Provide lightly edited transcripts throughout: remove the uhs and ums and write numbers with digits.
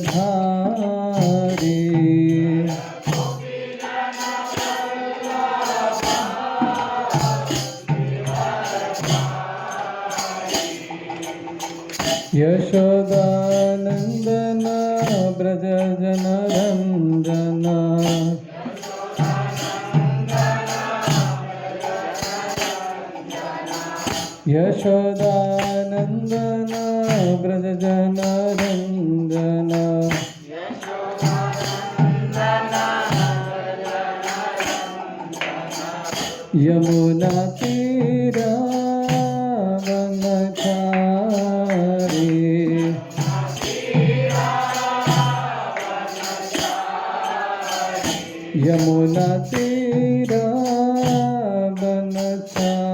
गिरिवरधारी यशोदानंदन ब्रज जन रंजन यशोदानंदन ब्रज जन रंजन यमुना तीरा वनचारी यमुना तीरा वनचारी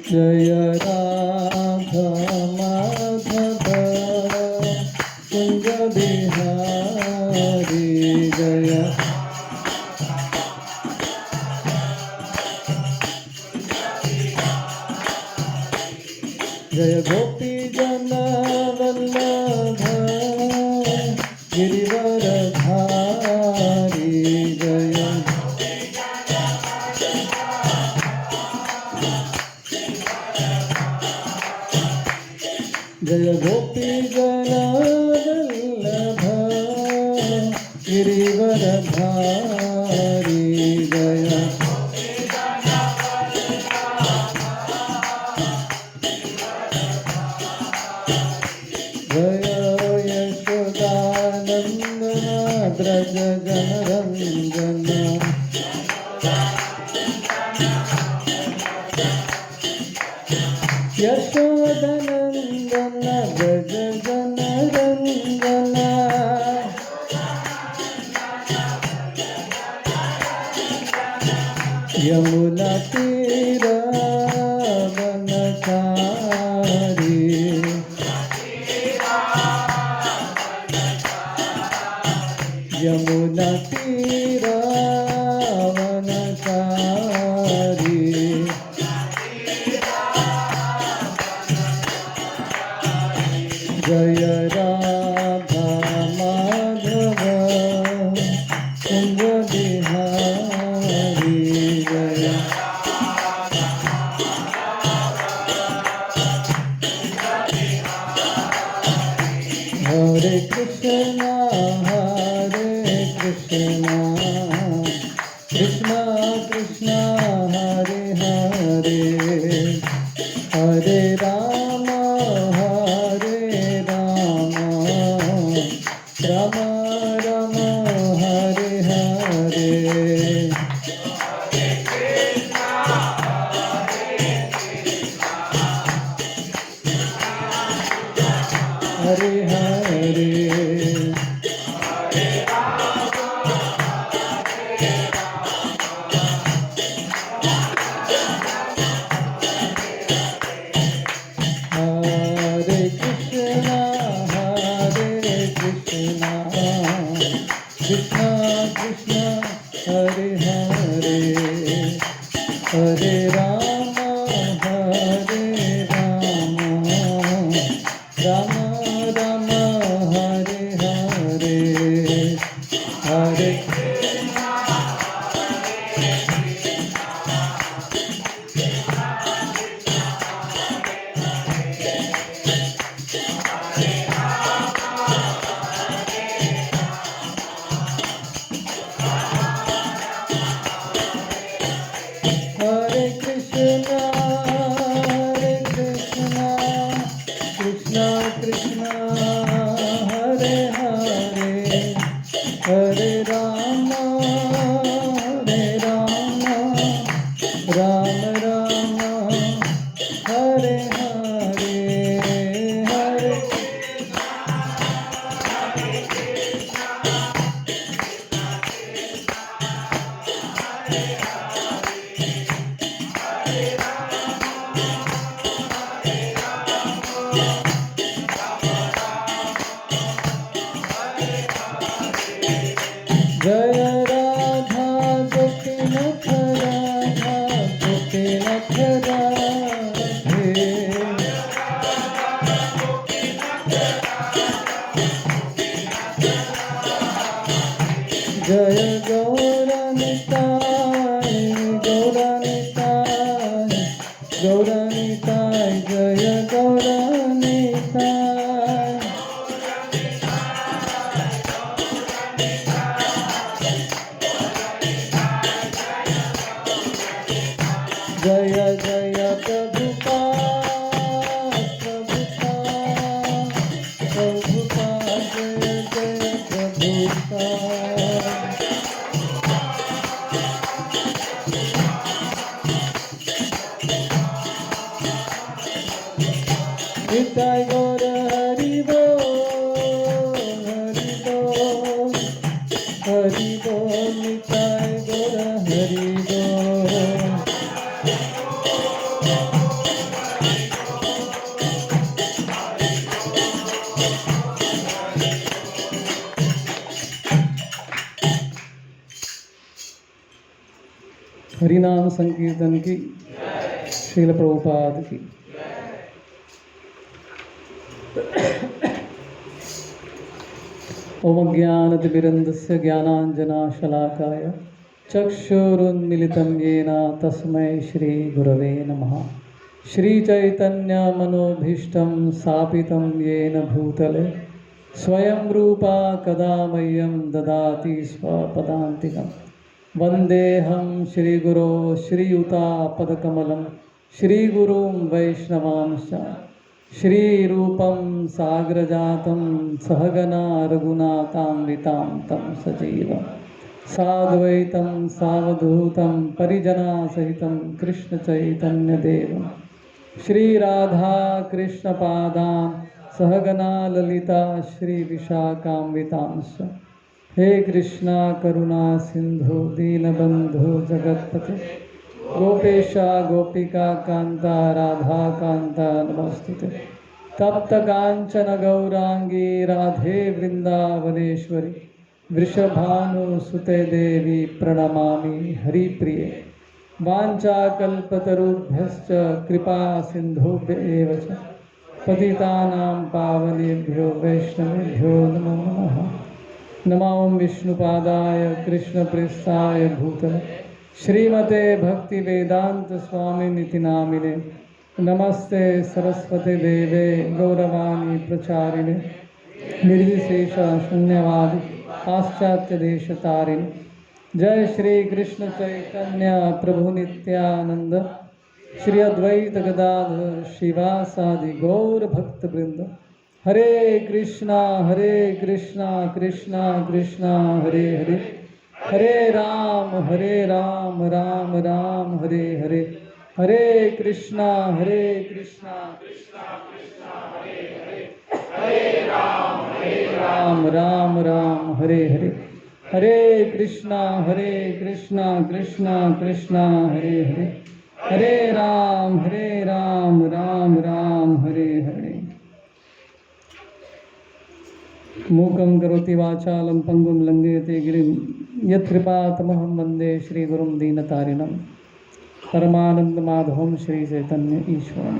जय राधा माधव कुंज बिहारी जय जय गोपी जन वल्लभ गिरिवरधारी जय जय गोपी जन वल्लभ गिरिवरधारी जय जय यशोदानंदन ब्रज जन रंजन यशोदानंदन ब्रज जन रंजन यमुना तीरा वनचारी यमुना तीरा वनचारी जय राधा माधव कुंज बिहारी जय हरे कृष्णा कृष्णा कृष्णा हरे हरे हरे राम राम राम हरे हरे हरे हरे हरे कृष्णा कृष्णा कृष्णा हरे हरे हरे राम राम राम हरे हरे हरे हरे कृष्णा कृष्णा कृष्णा हरे हरे हरे राम राम राम हरे हरे हरे जय राधा गौरनिताय गौरनिताय गौरनिताय जय गौरनिताय जय जय प्रभुपाद प्रभुपाद प्रभुपाद जय जय प्रभुपाद निताय गौर हरि बोल हरि बोल निताय गौर हरि बोल हरिनाम संकीर्तन की श्रील प्रभुपाद की ओम ज्ञानतिमिरन्दस्य ज्ञानाञ्जनशलाकाय चक्षुरुन्मिलितं येन तस्मै श्रीगुरवे नमः श्रीचैतन्यमनोभीष्टं स्थापितं येन भूतले स्वयं रूपा कदा मह्यं ददाति स्वपदान्तिकम् वन्देऽहं श्रीगुरो श्रीयुतापदकमलं श्रीगुरुं वैष्णवांश्च श्रीरूपं साग्रजातं सहगना रघुनाथान्वितां तं सजीवं साद्वैतं सावधूतं परिजनसहितं कृष्णचैतन्यदेवं श्रीराधाकृष्णपादान् सहगना ललिता श्रीविशाखान्वितांश्च हे कृष्णा करुणा सिंधु दीनबंधु जगत्पते गोपेशा गोपिका कांता राधा कांता नमस्तुते तप्त कांचन गौरांगी राधे वृंदावनेश्वरी वृषभानुसुते देवी प्रणमामि हरिप्रिये वाञ्छाकल्पतरुभ्यश्च कृपा सिन्धुभ्येव च पतितानां पावनेभ्यो वैष्णवेभ्यो नमो नमः नमो विष्णुपादाय कृष्णप्रेष्ठाय भूतले श्रीमते भक्तिवेदांत स्वामिनिति नामिने नमस्ते सरस्वती देवे गौरवाणी प्रचारिणे निर्विशेष शून्यवादी पाश्चात्य देश तारिणे जय श्री कृष्ण चैतन्य प्रभु नित्यानंद श्री अद्वैत गदाधर शिवासादि गौर भक्त वृंद हरे कृष्णा कृष्णा कृष्णा हरे हरे हरे राम राम राम हरे हरे हरे कृष्णा कृष्णा कृष्णा हरे हरे हरे राम राम राम हरे हरे हरे कृष्णा कृष्णा कृष्णा हरे हरे हरे राम राम राम हरे हरे मूकं करोति वाचालं पंगुं लंघयते गिरिं यत्कृपातमहं वन्दे श्रीगुरुं दीनतारिणं परमानन्दमाधवं श्रीचैतन्य ईश्वरम्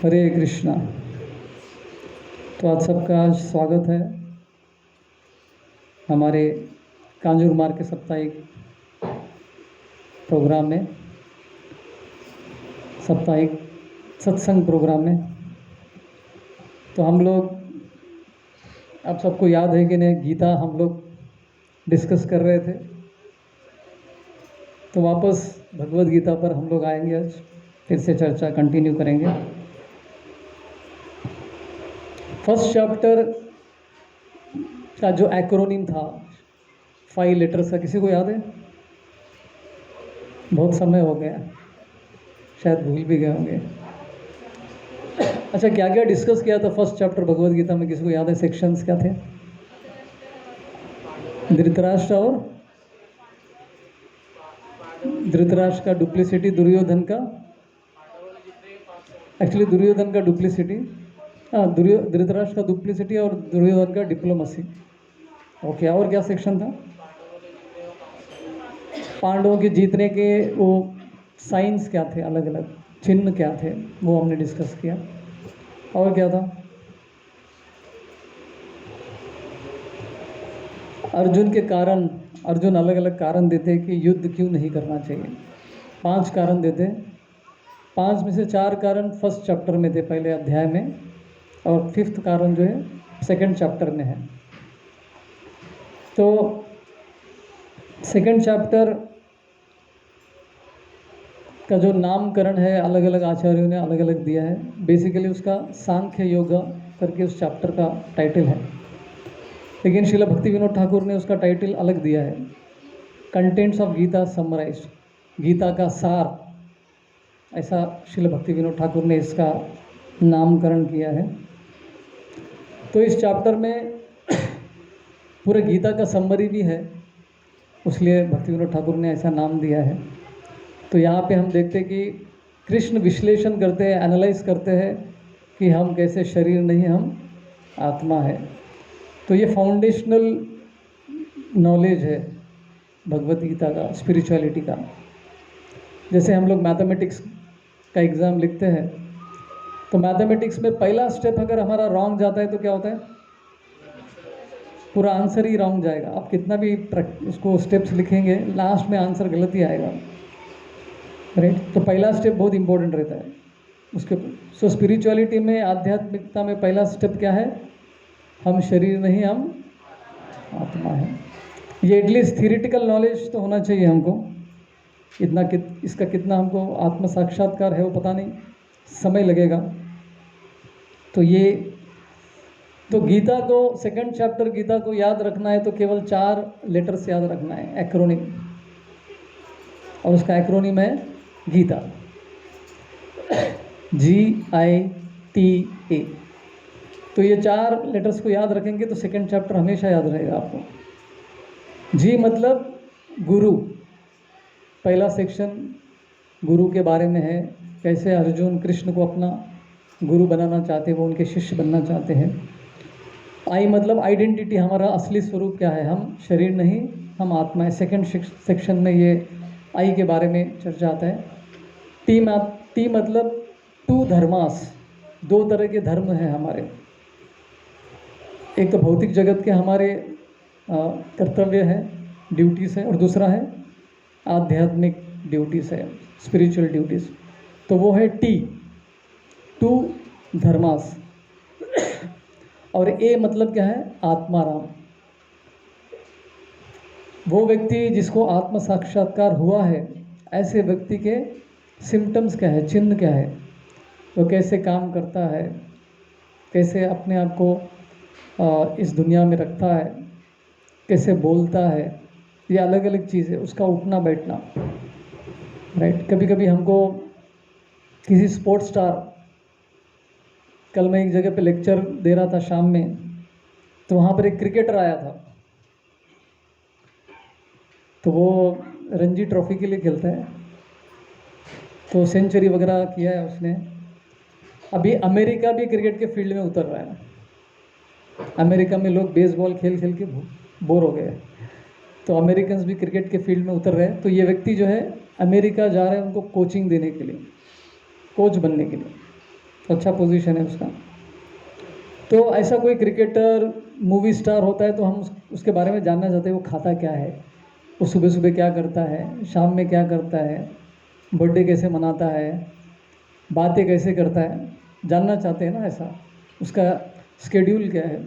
हरे कृष्णा। तो आप सबका स्वागत है हमारे कांजूर मार्ग के साप्ताहिक प्रोग्राम में, साप्ताहिक सत्संग प्रोग्राम में। तो हम लोग, आप सबको याद है कि नहीं, गीता हम लोग डिस्कस कर रहे थे। तो वापस भगवद गीता पर हम लोग आएंगे, आज फिर से चर्चा कंटिन्यू करेंगे। फर्स्ट चैप्टर का जो एक्रोनिम था 5 लेटर्स का, किसी को याद है? बहुत समय हो गया, शायद भूल भी गए होंगे। अच्छा, क्या क्या डिस्कस किया था फर्स्ट चैप्टर भगवद गीता में, किसी को याद है? सेक्शंस क्या थे? धृतराष्ट्र और धृतराष्ट्र का डुप्लिसिटी, दुर्योधन का, एक्चुअली दुर्योधन का डुप्लिसिटी, धृतराष्ट्र का डुप्लिसिटी और दुर्योधन का डिप्लोमेसी। ओके, और क्या सेक्शन था? पांडवों के जीतने के वो साइंस क्या थे, अलग अलग चिन्ह क्या थे, वो हमने डिस्कस किया। और क्या था, अर्जुन के कारण, अर्जुन अलग अलग कारण देते कि युद्ध क्यों नहीं करना चाहिए। 5 कारण देते, 5 में से 4 कारण फर्स्ट चैप्टर में थे, पहले अध्याय में, और 5th कारण जो है सेकंड चैप्टर में है। तो सेकंड चैप्टर का जो नामकरण है अलग अलग आचार्यों ने अलग अलग दिया है। बेसिकली उसका सांख्य योगा करके उस चैप्टर का टाइटल है, लेकिन श्रील भक्ति विनोद ठाकुर ने उसका टाइटल अलग दिया है, contents of Gita summarise, Gita का सार, ऐसा श्रील भक्ति विनोद ठाकुर ने इसका नामकरण किया है। तो इस चैप्टर में पूरे गीता का समरी भी है, इसलिए भक्ति विनोद ठाकुर ने ऐसा नाम दिया है। तो यहाँ पे हम देखते हैं कि कृष्ण विश्लेषण करते हैं, एनालाइज करते हैं कि हम कैसे शरीर नहीं, हम आत्मा है। तो ये फाउंडेशनल नॉलेज है भगवत गीता का, स्पिरिचुअलिटी का। जैसे हम लोग मैथमेटिक्स का एग्ज़ाम लिखते हैं, तो मैथमेटिक्स में पहला स्टेप अगर हमारा रॉन्ग जाता है तो क्या होता है, पूरा आंसर ही रॉन्ग जाएगा। आप कितना भी उसको स्टेप्स लिखेंगे, लास्ट में आंसर गलत ही आएगा, राइट। तो पहला स्टेप बहुत इंपॉर्टेंट रहता है उसके। सो स्पिरिचुअलिटी में, आध्यात्मिकता में पहला स्टेप क्या है, हम शरीर नहीं, हम आत्मा है। ये एटलीस्ट थियरिटिकल नॉलेज तो होना चाहिए हमको। इतना इसका कितना हमको आत्म साक्षात्कार है वो पता नहीं, समय लगेगा। तो ये, तो गीता को, सेकंड चैप्टर गीता को याद रखना है तो केवल 4 लेटर्स याद रखना है, एक्रोनिम, और उसका एक्रोनिम है गीता, GITA। तो ये 4 लेटर्स को याद रखेंगे तो सेकंड चैप्टर हमेशा याद रहेगा आपको। जी मतलब गुरु, पहला सेक्शन गुरु के बारे में है, कैसे अर्जुन कृष्ण को अपना गुरु बनाना चाहते हैं, वो उनके शिष्य बनना चाहते हैं। आई मतलब आइडेंटिटी, हमारा असली स्वरूप क्या है, हम शरीर नहीं, हम आत्मा है। सेकंड सेक्शन में ये आई के बारे में चर्चा आता है। टी मतलब 2 धर्मास, 2 तरह के धर्म हैं हमारे। एक तो भौतिक जगत के हमारे कर्तव्य है, ड्यूटीज़ है, और दूसरा है आध्यात्मिक ड्यूटीज़ है, स्पिरिचुअल ड्यूटीज़। तो वो है टी, 2 धर्मास। और ए मतलब क्या है, आत्माराम। वो व्यक्ति जिसको आत्म साक्षात्कार हुआ है, ऐसे व्यक्ति के सिम्टम्स क्या है, चिन्ह क्या है, वो कैसे काम करता है, कैसे अपने आप को इस दुनिया में रखता है, कैसे बोलता है, ये अलग अलग चीज़ है। उसका उठना बैठना, राइट। कभी कभी हमको किसी स्पोर्ट्स स्टार, कल मैं एक जगह पे लेक्चर दे रहा था शाम में, तो वहाँ पर एक क्रिकेटर आया था। तो वो रणजी ट्रॉफी के लिए खेलता है, तो सेंचुरी वगैरह किया है उसने। अभी अमेरिका भी क्रिकेट के फील्ड में उतर रहा है। अमेरिका में लोग बेसबॉल खेल खेल के बोर हो गए, तो अमेरिकन्स भी क्रिकेट के फील्ड में उतर रहे हैं। तो ये व्यक्ति जो है अमेरिका जा रहे हैं उनको कोचिंग देने के लिए, कोच बनने के लिए। अच्छा पोजीशन है उसका। तो ऐसा कोई क्रिकेटर, मूवी स्टार होता है तो हम उसके बारे में जानना चाहते हैं, वो खाता क्या है, वो सुबह सुबह क्या करता है, शाम में क्या करता है, बर्थडे कैसे मनाता है, बातें कैसे करता है, जानना चाहते हैं ना ऐसा, उसका स्केड्यूल क्या है।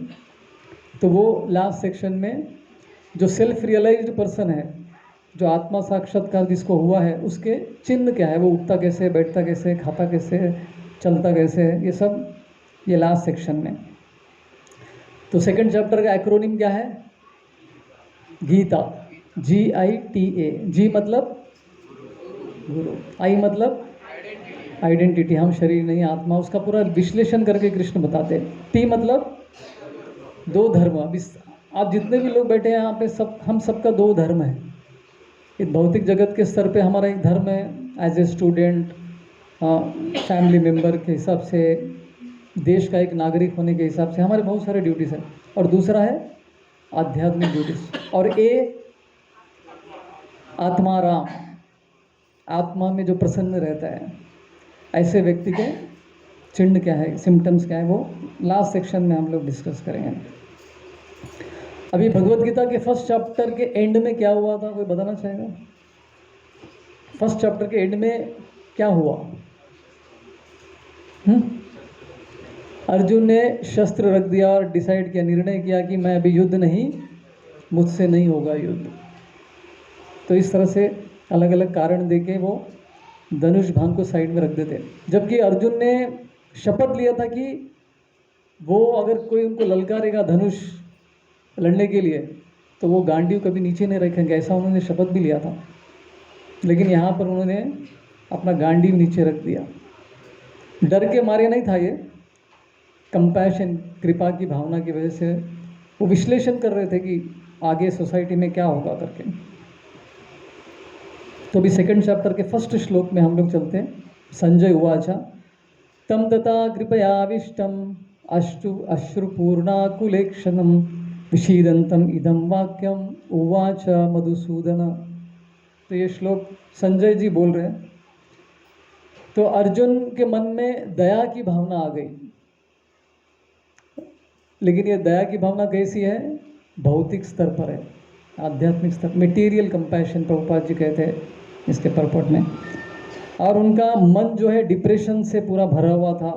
तो वो लास्ट सेक्शन में जो सेल्फ रियलाइज्ड पर्सन है, जो आत्मा साक्षात्कार जिसको हुआ है, उसके चिन्ह क्या है, वो उठता कैसे, बैठता कैसे, खाता कैसे, चलता कैसे, ये सब ये लास्ट सेक्शन में। तो सेकंड चैप्टर का एक्रोनिम क्या है, गीता, GITA। जी मतलब गुरु, आई मतलब आइडेंटिटी, हम शरीर नहीं आत्मा, उसका पूरा विश्लेषण करके कृष्ण बताते हैं। टी मतलब 2 धर्म। अब आप जितने भी लोग बैठे हैं यहाँ पे, सब हम सबका 2 धर्म है। एक भौतिक जगत के स्तर पे हमारा एक धर्म है, as a student, family member के हिसाब से, देश का एक नागरिक होने के हिसाब से हमारे बहुत सारे ड्यूटीज़ हैं। और दूसरा है आध्यात्मिक ड्यूटीज़। और ए आत्माराम, आत्मा में जो प्रसन्न रहता है, ऐसे व्यक्ति के चिन्ह क्या है, सिम्टम्स क्या है, वो लास्ट सेक्शन में हम लोग डिस्कस करेंगे। अभी भगवत गीता के फर्स्ट चैप्टर के एंड में क्या हुआ था, कोई बताना चाहेगा? फर्स्ट चैप्टर के एंड में क्या हुआ? अर्जुन ने शस्त्र रख दिया और डिसाइड किया, निर्णय किया कि मैं अभी युद्ध नहीं, मुझसे नहीं होगा युद्ध। तो इस तरह से अलग अलग कारण देके वो धनुष भांग को साइड में रख देते, जबकि अर्जुन ने शपथ लिया था कि वो अगर कोई उनको ललकारेगा धनुष लड़ने के लिए तो वो गांडीव कभी नीचे नहीं रखेंगे, ऐसा उन्होंने शपथ भी लिया था। लेकिन यहाँ पर उन्होंने अपना गांडीव नीचे रख दिया। डर के मारे नहीं था, ये कंपैशन, कृपा की भावना की वजह से वो विश्लेषण कर रहे थे कि आगे सोसाइटी में क्या होगा करके। तो अभी सेकंड चैप्टर के फर्स्ट श्लोक में हम लोग चलते हैं। संजय उवाच तम तथा कृपयाविष्टम अश्रुपूर्णाकुलेक्षणम विषीदंतम इदम वाक्यम उवाच मधुसूदन। तो ये श्लोक संजय जी बोल रहे हैं। तो अर्जुन के मन में दया की भावना आ गई, लेकिन ये दया की भावना कैसी है? भौतिक स्तर पर है, आध्यात्मिक स्तर, मटेरियल कंपैशन प्रभुपाद जी कहते हैं इसके परपट में। और उनका मन जो है डिप्रेशन से पूरा भरा हुआ था,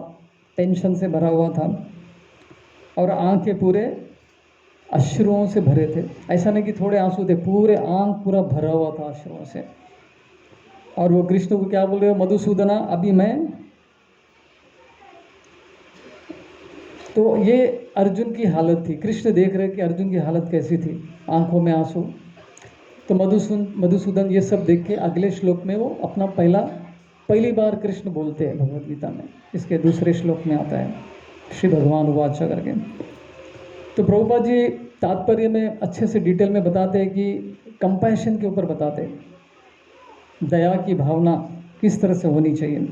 टेंशन से भरा हुआ था, और आंखें पूरे अश्रुओं से भरे थे। ऐसा नहीं कि थोड़े आंसू थे, पूरे आंख पूरा भरा हुआ था अश्रुओं से। और वो कृष्ण को क्या बोल रहे हो? मधुसूदना, अभी मैं। तो ये अर्जुन की हालत थी। कृष्ण देख रहे कि अर्जुन की हालत कैसी थी, आंखों में आंसू। तो मधुसूदन ये सब देख के अगले श्लोक में वो अपना पहली बार कृष्ण बोलते हैं भगवद गीता में। इसके दूसरे श्लोक में आता है श्री भगवान उवाच करके। तो प्रभुपाद जी तात्पर्य में अच्छे से डिटेल में बताते हैं कि कंपैशन के ऊपर बताते हैं, दया की भावना किस तरह से होनी चाहिए।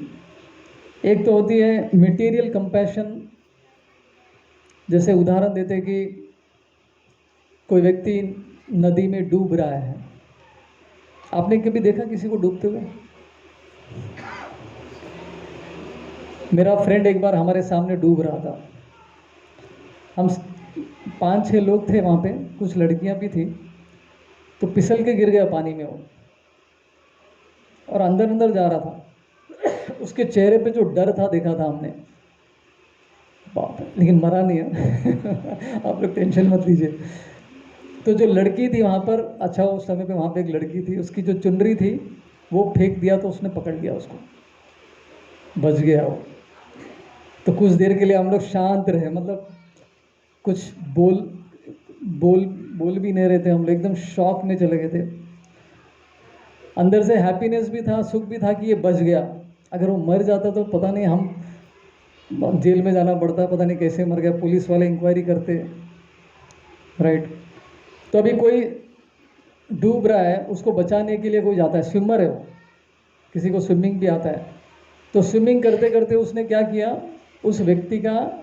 एक तो होती है मटेरियल कंपैशन, जैसे उदाहरण देते हैं कि कोई व्यक्ति नदी में डूब रहा है। आपने कभी देखा किसी को डूबते हुए? मेरा फ्रेंड एक बार हमारे सामने डूब रहा था। हम 5-6 लोग थे वहाँ पे, कुछ लड़कियाँ भी थी। तो फिसल के गिर गया पानी में वो, और अंदर अंदर जा रहा था। उसके चेहरे पे जो डर था देखा था हमने, बाप रे, लेकिन मरा नहीं है। आप लोग टेंशन मत लीजिए। तो जो लड़की थी वहाँ पर, अच्छा उस समय पे वहाँ पे एक लड़की थी, उसकी जो चुनरी थी वो फेंक दिया, तो उसने पकड़ लिया उसको, बच गया वो। तो कुछ देर के लिए हम लोग शांत रहे, मतलब कुछ बोल भी नहीं रहे थे हम लोग, एकदम शॉक में चले गए थे। अंदर से हैप्पीनेस भी था, सुख भी था कि ये बच गया। अगर वो मर जाता तो पता नहीं, हम जेल में जाना पड़ता, पता नहीं कैसे मर गया, पुलिस वाले इंक्वायरी करते, राइट। तो अभी कोई डूब रहा है, उसको बचाने के लिए कोई जाता है, स्विमर है वो, किसी को स्विमिंग भी आता है। तो स्विमिंग करते करते उसने क्या किया, उस व्यक्ति का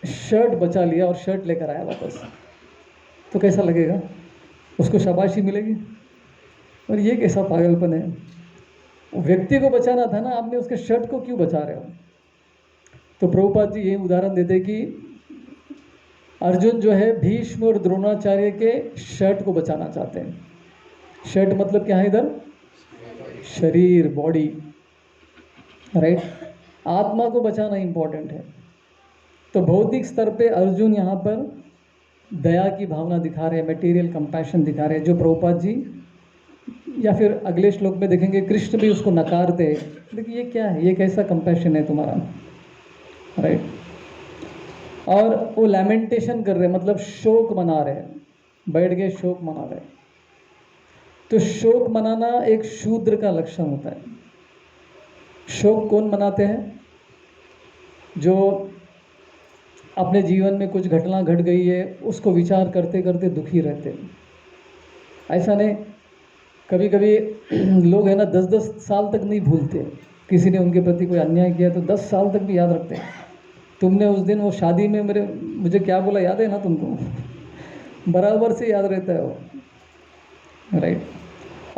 शर्ट बचा लिया और शर्ट लेकर आया वापस। तो कैसा लगेगा? उसको शाबाशी मिलेगी। और ये कैसा पागलपन है? व्यक्ति को बचाना था ना, आपने उसके शर्ट को क्यों बचा रहे हो? तो प्रभुपाद जी ये उदाहरण देते कि अर्जुन जो है भीष्म और द्रोणाचार्य के शर्ट को बचाना चाहते हैं। शर्ट मतलब क्या है इधर? शरीर, बॉडी, राइट। आत्मा को बचाना इंपॉर्टेंट है। तो भौतिक स्तर पे अर्जुन यहाँ पर दया की भावना दिखा रहे हैं, मटेरियल कंपैशन दिखा रहे हैं, जो प्रभुपाद जी या फिर अगले श्लोक में देखेंगे कृष्ण भी उसको नकारते हैं। देखिए ये क्या है, ये कैसा कंपैशन है तुम्हारा, राइट। और वो लैमेंटेशन कर रहे हैं, मतलब शोक मना रहे हैं, बैठ गए शोक मना रहे हैं। तो शोक मनाना एक शूद्र का लक्षण होता है। शोक कौन मनाते हैं? जो अपने जीवन में कुछ घटना घट गई है, उसको विचार करते करते दुखी रहते हैं। ऐसा नहीं, कभी कभी लोग है ना 10-10 साल तक नहीं भूलते, किसी ने उनके प्रति कोई अन्याय किया तो 10 साल तक भी याद रखते हैं। तुमने उस दिन वो शादी में मुझे क्या बोला, याद है ना तुमको? बराबर से याद रहता है वो, राइट।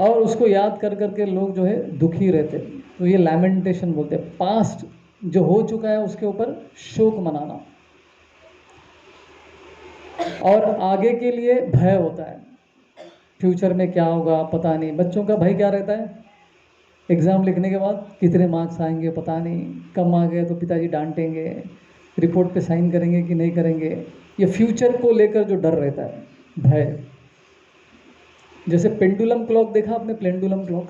और उसको याद कर करके लोग जो है दुखी रहते। तो ये लैमेंटेशन बोलते हैं। पास्ट जो हो चुका है उसके ऊपर शोक मनाना, और आगे के लिए भय होता है, फ्यूचर में क्या होगा पता नहीं। बच्चों का भय क्या रहता है? एग्ज़ाम लिखने के बाद कितने मार्क्स आएंगे पता नहीं, कम आ गए तो पिताजी डांटेंगे, रिपोर्ट पे साइन करेंगे कि नहीं करेंगे। ये फ्यूचर को लेकर जो डर रहता है, भय। जैसे पेंडुलम क्लॉक देखा आपने? पेंडुलम क्लॉक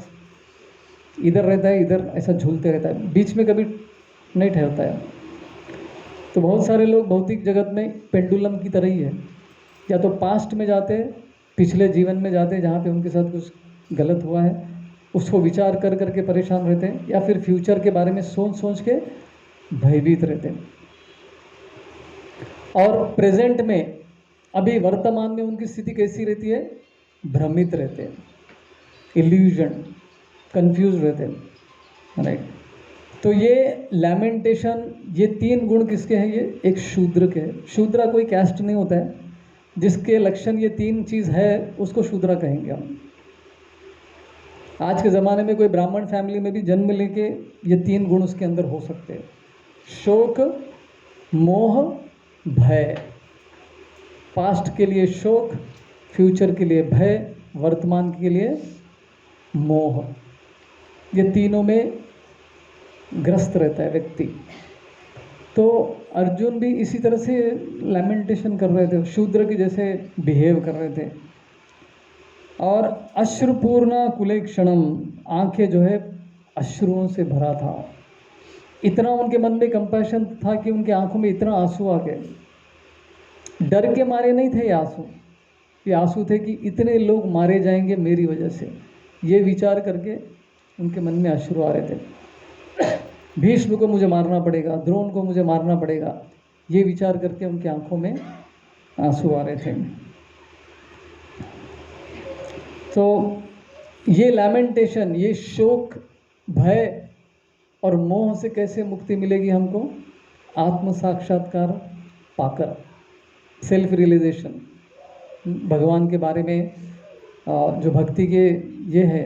इधर रहता है, इधर ऐसा झूलते रहता है, बीच में कभी नहीं ठहरता है। तो बहुत सारे लोग भौतिक जगत में पेंडुलम की तरह ही है, या तो पास्ट में जाते हैं, पिछले जीवन में जाते हैं जहाँ पे उनके साथ कुछ गलत हुआ है, उसको विचार कर करके परेशान रहते हैं, या फिर फ्यूचर के बारे में सोच सोच के भयभीत रहते हैं। और प्रेजेंट में, अभी वर्तमान में उनकी स्थिति कैसी रहती है? भ्रमित रहते हैं, इल्यूजन, कंफ्यूज रहते हैं, राइट। तो ये लैमेंटेशन, ये 3 गुण किसके हैं? ये एक शूद्र के हैं। शूद्र कोई कैस्ट नहीं होता है, जिसके लक्षण ये 3 चीज़ है उसको शूद्र कहेंगे हम। आज के ज़माने में कोई ब्राह्मण फैमिली में भी जन्म लेके ये 3 गुण उसके अंदर हो सकते हैं। शोक, मोह, भय। पास्ट के लिए शोक, फ्यूचर के लिए भय, वर्तमान के लिए मोह। ये तीनों में ग्रस्त रहता है व्यक्ति। तो अर्जुन भी इसी तरह से लैमेंटेशन कर रहे थे, शूद्र की जैसे बिहेव कर रहे थे। और अश्रुपूर्णा कुलेक्षणम, आंखें जो है अश्रुओं से भरा था। इतना उनके मन में कंपैशन था कि उनके आंखों में इतना आंसू आ गए। डर के मारे नहीं थे ये आंसू, ये आंसू थे कि इतने लोग मारे जाएंगे मेरी वजह से। ये विचार करके उनके मन में अश्रु आ रहे थे। भीष्म को मुझे मारना पड़ेगा, द्रोण को मुझे मारना पड़ेगा, ये विचार करके उनकी आंखों में आंसू आ रहे थे। तो ये लैमेंटेशन, ये शोक, भय और मोह से कैसे मुक्ति मिलेगी हमको? आत्म साक्षात्कार पाकर, सेल्फ रियलाइजेशन, भगवान के बारे में जो भक्ति के ये है,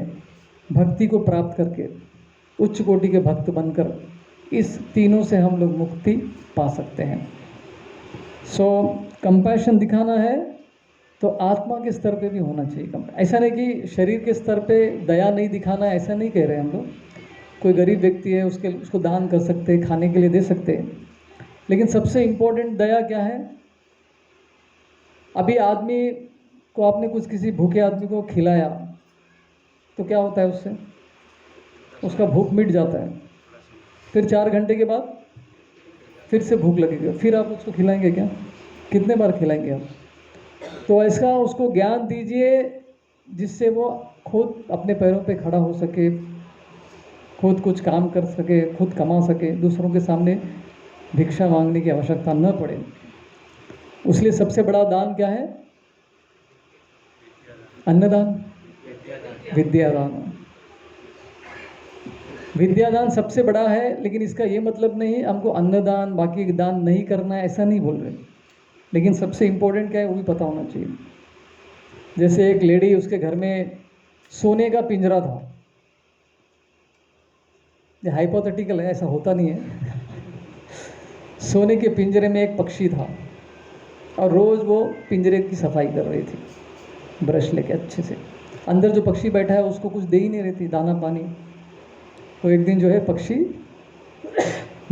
भक्ति को प्राप्त करके उच्च कोटि के भक्त बनकर इस तीनों से हम लोग मुक्ति पा सकते हैं। सो कंपैशन दिखाना है तो आत्मा के स्तर पे भी होना चाहिए। ऐसा नहीं कि शरीर के स्तर पे दया नहीं दिखाना है, ऐसा नहीं कह रहे हम लोग। कोई गरीब व्यक्ति है, उसको दान कर सकते हैं, खाने के लिए दे सकते हैं। लेकिन सबसे इम्पोर्टेंट दया क्या है? अभी आदमी को आपने कुछ किसी भूखे आदमी को खिलाया तो क्या होता है उससे? उसका भूख मिट जाता है। फिर 4 घंटे के बाद फिर से भूख लगेगी, फिर आप उसको खिलाएंगे क्या? कितने बार खिलाएंगे आप? तो ऐसा उसको ज्ञान दीजिए जिससे वो खुद अपने पैरों पे खड़ा हो सके, खुद कुछ काम कर सके, खुद कमा सके, दूसरों के सामने भिक्षा मांगने की आवश्यकता न पड़े। उसलिए सबसे बड़ा दान क्या है? अन्नदान, विद्यादान। विद्यादान सबसे बड़ा है, लेकिन इसका ये मतलब नहीं हमको अन्नदान बाकी दान नहीं करना है, ऐसा नहीं बोल रहे। लेकिन सबसे इम्पोर्टेंट क्या है वो भी पता होना चाहिए। जैसे एक लेडी, उसके घर में सोने का पिंजरा था। ये हाइपोथेटिकल है, ऐसा होता नहीं है। सोने के पिंजरे में एक पक्षी था और रोज़ वो पिंजरे की सफाई कर रही थी ब्रश लेके अच्छे से। अंदर जो पक्षी बैठा है उसको कुछ दे ही नहीं रही थी, दाना पानी। तो एक दिन जो है पक्षी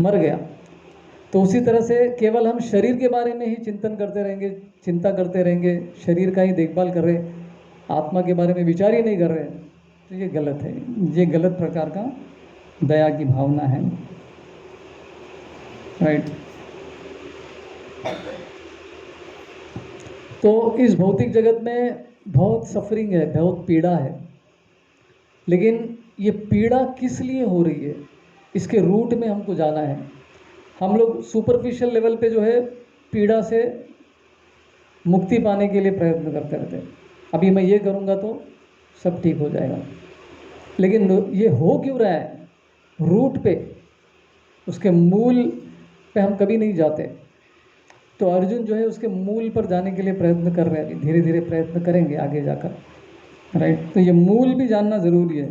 मर गया। तो उसी तरह से केवल हम शरीर के बारे में ही चिंतन करते रहेंगे, चिंता करते रहेंगे, शरीर का ही देखभाल कर रहे, आत्मा के बारे में विचार ही नहीं कर रहे, तो ये गलत है। ये गलत प्रकार का दया की भावना है, राइट। तो इस भौतिक जगत में बहुत सफरिंग है, बहुत पीड़ा है। लेकिन ये पीड़ा किस लिए हो रही है, इसके रूट में हमको जाना है। हम लोग सुपरफिशियल लेवल पे जो है पीड़ा से मुक्ति पाने के लिए प्रयत्न करते रहते हैं। अभी मैं ये करूँगा तो सब ठीक हो जाएगा, लेकिन ये हो क्यों रहा है? रूट पे, उसके मूल पे हम कभी नहीं जाते। तो अर्जुन जो है उसके मूल पर जाने के लिए प्रयत्न कर रहे हैं। अभी धीरे धीरे प्रयत्न करेंगे आगे जाकर। राइट। तो ये मूल भी जानना जरूरी है।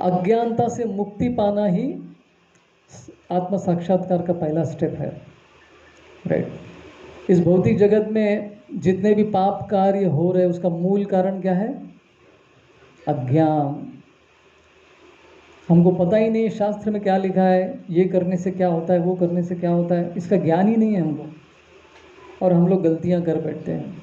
अज्ञानता से मुक्ति पाना ही आत्म साक्षात्कार का पहला स्टेप है। राइट। इस भौतिक जगत में जितने भी पाप कार्य हो रहे हैं उसका मूल कारण क्या है? अज्ञान। हमको पता ही नहीं शास्त्र में क्या लिखा है, ये करने से क्या होता है, वो करने से क्या होता है, इसका ज्ञान ही नहीं है हमको, और हम लोग गलतियां कर बैठते हैं।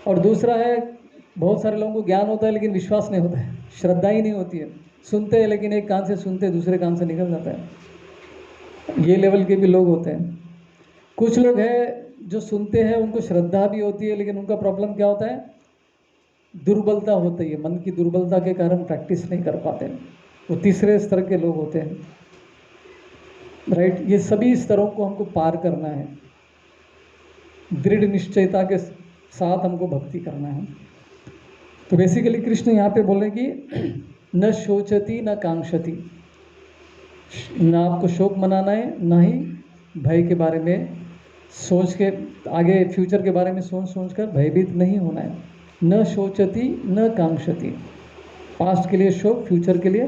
और दूसरा है, बहुत सारे लोगों को ज्ञान होता है लेकिन विश्वास नहीं होता है, श्रद्धा ही नहीं होती है। सुनते हैं लेकिन एक कान से सुनते दूसरे कान से निकल जाता है। ये लेवल के भी लोग होते हैं। कुछ लोग हैं जो सुनते हैं, उनको श्रद्धा भी होती है, लेकिन उनका प्रॉब्लम क्या होता है? दुर्बलता होती है, मन की दुर्बलता के कारण प्रैक्टिस नहीं कर पाते। वो तीसरे स्तर के लोग होते हैं। राइट। ये सभी स्तरों को हमको पार करना है। दृढ़ निश्चयता के साथ हमको भक्ति करना है। तो बेसिकली कृष्ण यहाँ पे बोल रहे कि न शोचती न कांक्षति, ना आपको शोक मनाना है, ना ही भय के बारे में सोच के, आगे फ्यूचर के बारे में सोच कर भयभीत नहीं होना है। न शोचती न कांक्षति, पास्ट के लिए शोक, फ्यूचर के लिए